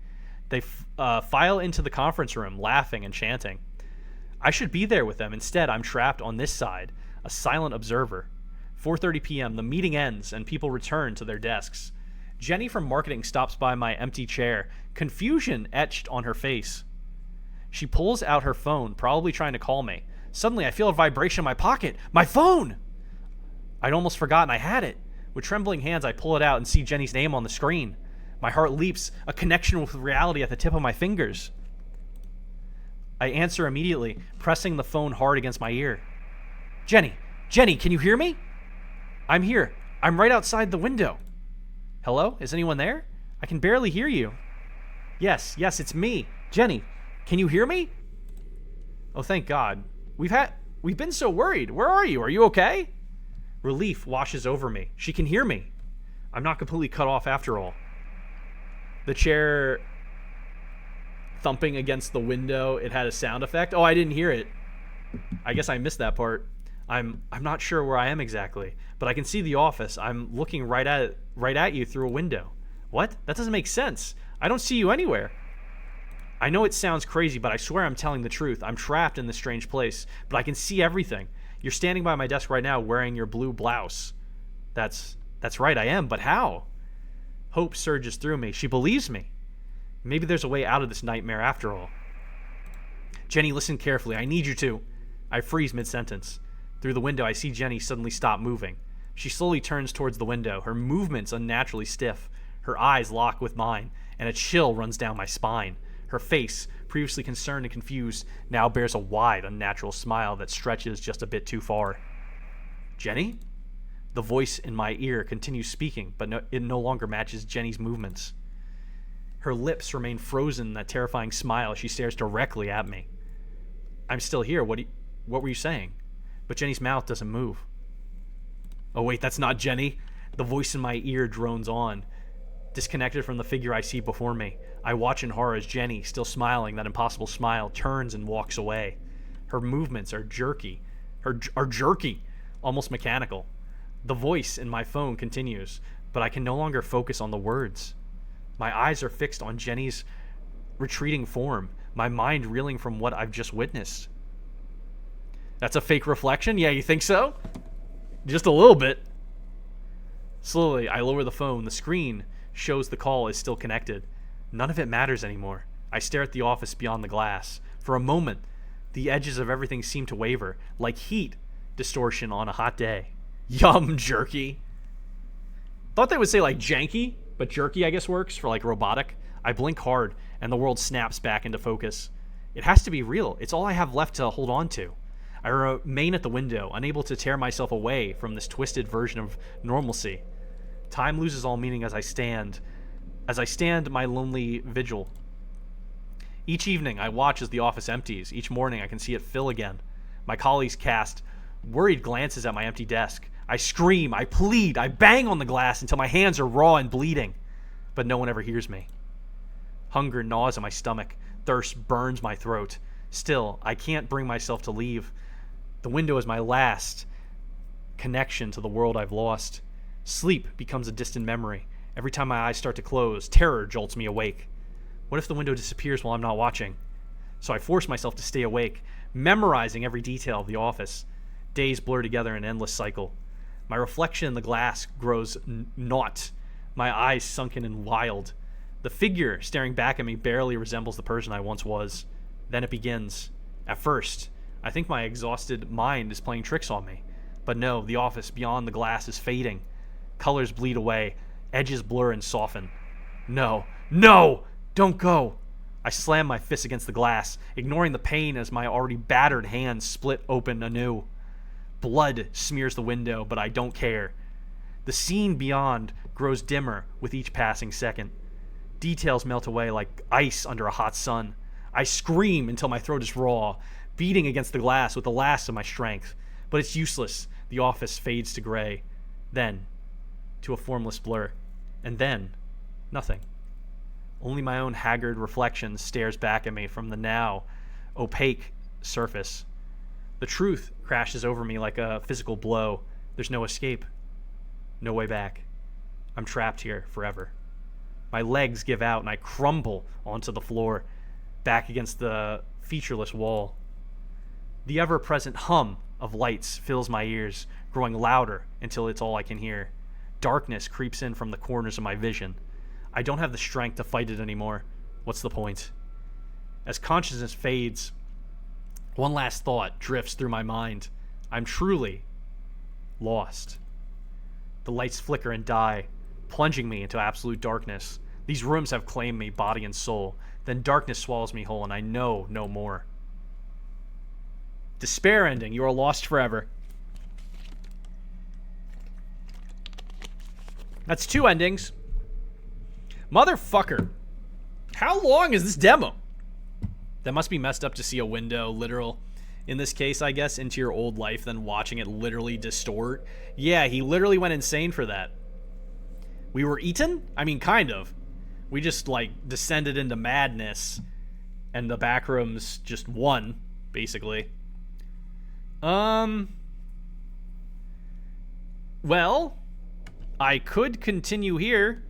They file into the conference room, laughing and chanting. I should be there with them. Instead, I'm trapped on this side, a silent observer. 4:30 p.m., the meeting ends, and people return to their desks. Jenny from marketing stops by my empty chair, confusion etched on her face. She pulls out her phone, probably trying to call me. Suddenly, I feel a vibration in my pocket. My phone! I'd almost forgotten I had it. With trembling hands, I pull it out and see Jenny's name on the screen. My heart leaps, a connection with reality at the tip of my fingers. I answer immediately, pressing the phone hard against my ear. Jenny, can you hear me? I'm here. I'm right outside the window. Hello? Is anyone there? I can barely hear you. Yes, it's me. Jenny, can you hear me? Oh, thank God. We've been so worried. Where are you? Are you okay? Relief washes over me. She can hear me. I'm not completely cut off after all. The chair thumping against the window, it had a sound effect. Oh, I didn't hear it. I guess I missed that part. I'm not sure where I am exactly, but I can see the office. I'm looking right at you through a window. What? That doesn't make sense. I don't see you anywhere. I know it sounds crazy, but I swear I'm telling the truth. I'm trapped in this strange place, but I can see everything. You're standing by my desk right now wearing your blue blouse. That's right, I am, but how? Hope surges through me. She believes me. Maybe there's a way out of this nightmare after all. Jenny, listen carefully. I need you to. I freeze mid-sentence. Through the window, I see Jenny suddenly stop moving. She slowly turns towards the window, her movements unnaturally stiff. Her eyes lock with mine, and a chill runs down my spine. Her face, previously concerned and confused, now bears a wide, unnatural smile that stretches just a bit too far. Jenny? The voice in my ear continues speaking, but it no longer matches Jenny's movements. Her lips remain frozen in that terrifying smile as she stares directly at me. I'm still here. What were you saying? But Jenny's mouth doesn't move. Oh wait, that's not Jenny. The voice in my ear drones on. Disconnected from the figure I see before me, I watch in horror as Jenny, still smiling that impossible smile, turns and walks away. Her movements are jerky, almost mechanical. The voice in my phone continues, but I can no longer focus on the words. My eyes are fixed on Jenny's retreating form, my mind reeling from what I've just witnessed. That's a fake reflection? Yeah, you think so? Just a little bit. Slowly, I lower the phone. The screen shows the call is still connected. None of it matters anymore. I stare at the office beyond the glass. For a moment, the edges of everything seem to waver, like heat distortion on a hot day. Yum, jerky. Thought they would say like janky, but jerky I guess works for like robotic. I blink hard, and the world snaps back into focus. It has to be real. It's all I have left to hold on to. I remain at the window, unable to tear myself away from this twisted version of normalcy. Time loses all meaning as I stand my lonely vigil. Each evening, I watch as the office empties. Each morning, I can see it fill again. My colleagues cast worried glances at my empty desk. I scream, I plead, I bang on the glass until my hands are raw and bleeding. But no one ever hears me. Hunger gnaws at my stomach. Thirst burns my throat. Still, I can't bring myself to leave. The window is my last connection to the world I've lost. Sleep becomes a distant memory. Every time my eyes start to close, terror jolts me awake. What if the window disappears while I'm not watching? So I force myself to stay awake, memorizing every detail of the office. Days blur together in an endless cycle. My reflection in the glass grows naught, my eyes sunken and wild. The figure staring back at me barely resembles the person I once was. Then it begins. At first, I think my exhausted mind is playing tricks on me. But no, the office beyond the glass is fading. Colors bleed away, edges blur and soften. No, no, don't go. I slam my fist against the glass, ignoring the pain as my already battered hands split open anew. Blood smears the window, but I don't care. The scene beyond grows dimmer with each passing second. Details melt away like ice under a hot sun. I scream until my throat is raw, beating against the glass with the last of my strength. But it's useless. The office fades to gray. Then, to a formless blur. And then, nothing. Only my own haggard reflection stares back at me from the now opaque surface. The truth crashes over me like a physical blow. There's no escape. No way back. I'm trapped here forever. My legs give out and I crumble onto the floor, back against the featureless wall. The ever-present hum of lights fills my ears, growing louder until it's all I can hear. Darkness creeps in from the corners of my vision. I don't have the strength to fight it anymore. What's the point? As consciousness fades, one last thought drifts through my mind. I'm truly lost. The lights flicker and die, plunging me into absolute darkness. These rooms have claimed me, body and soul. Then darkness swallows me whole, and I know no more. Despair ending. You are lost forever. That's 2 endings. Motherfucker. How long is this demo? That must be messed up to see a window, literal, in this case, I guess, into your old life, then watching it literally distort. Yeah, he literally went insane for that. We were eaten? I mean, kind of. We just, like, descended into madness, and the Backrooms just won, basically. Well, I could continue here.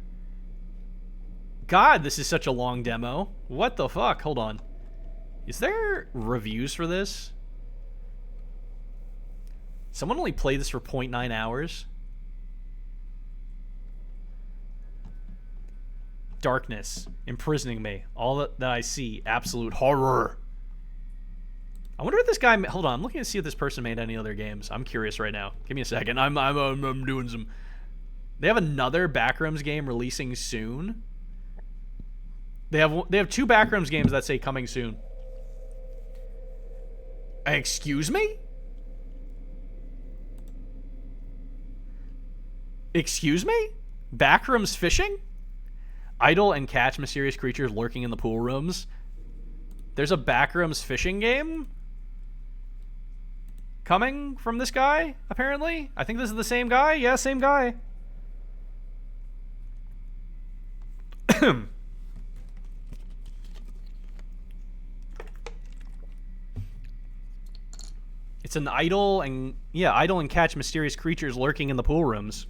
God, this is such a long demo. What the fuck? Hold on. Is there reviews for this? Someone only played this for 0.9 hours? Darkness, imprisoning me. All that I see, absolute horror. I wonder if this guy... Hold on, I'm looking to see if this person made any other games. I'm curious right now. Give me a second. I'm doing some... They have another Backrooms game releasing soon. They have 2 Backrooms games that say coming soon. Excuse me? Excuse me? Backrooms fishing? Idle and catch mysterious creatures lurking in the pool rooms. There's a Backrooms fishing game coming from this guy, apparently. I think this is the same guy. Yeah, same guy. It's an idle and catch mysterious creatures lurking in the pool rooms.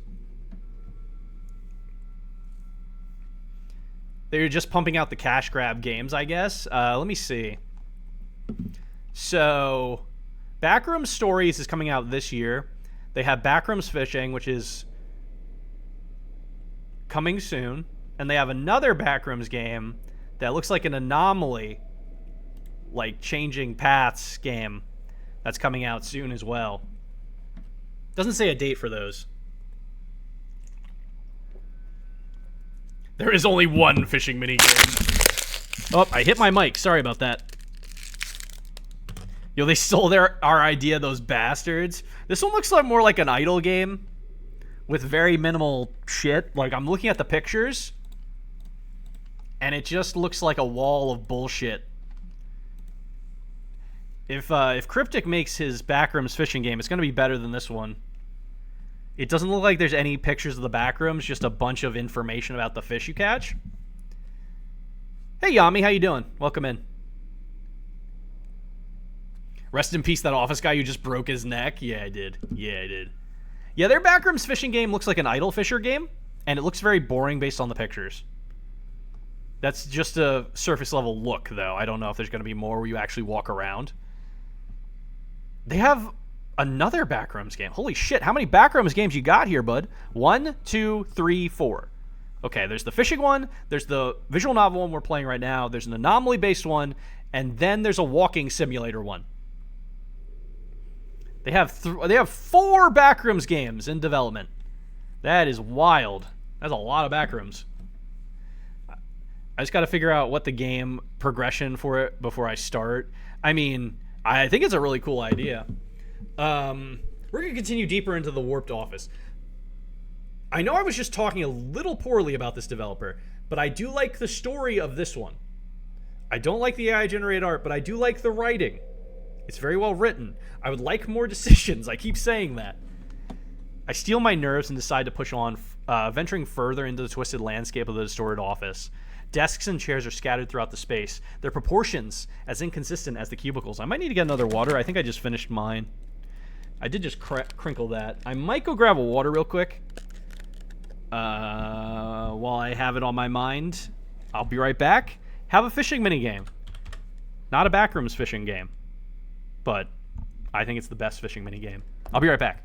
They're just pumping out the cash grab games, I guess. Let me see. So, Backrooms Stories is coming out this year. They have Backrooms Fishing, which is coming soon. And they have another Backrooms game that looks like an anomaly, like changing paths game that's coming out soon as well. Doesn't say a date for those. There is only one fishing minigame. Oh, I hit my mic. Sorry about that. Yo, they stole our idea, those bastards. This one looks like more like an idle game with very minimal shit. Like, I'm looking at the pictures, and it just looks like a wall of bullshit. If Cryptic makes his Backrooms fishing game, it's going to be better than this one. It doesn't look like there's any pictures of the Backrooms, just a bunch of information about the fish you catch. Hey, Yami, how you doing? Welcome in. Rest in peace, that office guy who just broke his neck. Yeah, I did. Yeah, their Backrooms fishing game looks like an idle fisher game, and it looks very boring based on the pictures. That's just a surface level look, though. I don't know if there's going to be more where you actually walk around. They have another Backrooms game. Holy shit, how many Backrooms games you got here, bud? 1, 2, 3, 4. Okay, there's the fishing one, there's the visual novel one we're playing right now, there's an anomaly-based one, and then there's a walking simulator one. They have 4 Backrooms games in development. That is wild. That's a lot of Backrooms. I just got to figure out what the game progression for it before I start. I mean, I think it's a really cool idea. We're going to continue deeper into the Warped Office. I know I was just talking a little poorly about this developer, but I do like the story of this one. I don't like the AI-generated art, but I do like the writing. It's very well written. I would like more decisions. I keep saying that. I steel my nerves and decide to push on, venturing further into the twisted landscape of the distorted office. Desks and chairs are scattered throughout the space, their proportions as inconsistent as the cubicles. I might need to get another water. I think I just finished mine. I did just crinkle that. I might go grab a water real quick. While I have it on my mind. I'll be right back. Have a fishing minigame. Not a Backrooms fishing game, but I think it's the best fishing minigame. I'll be right back.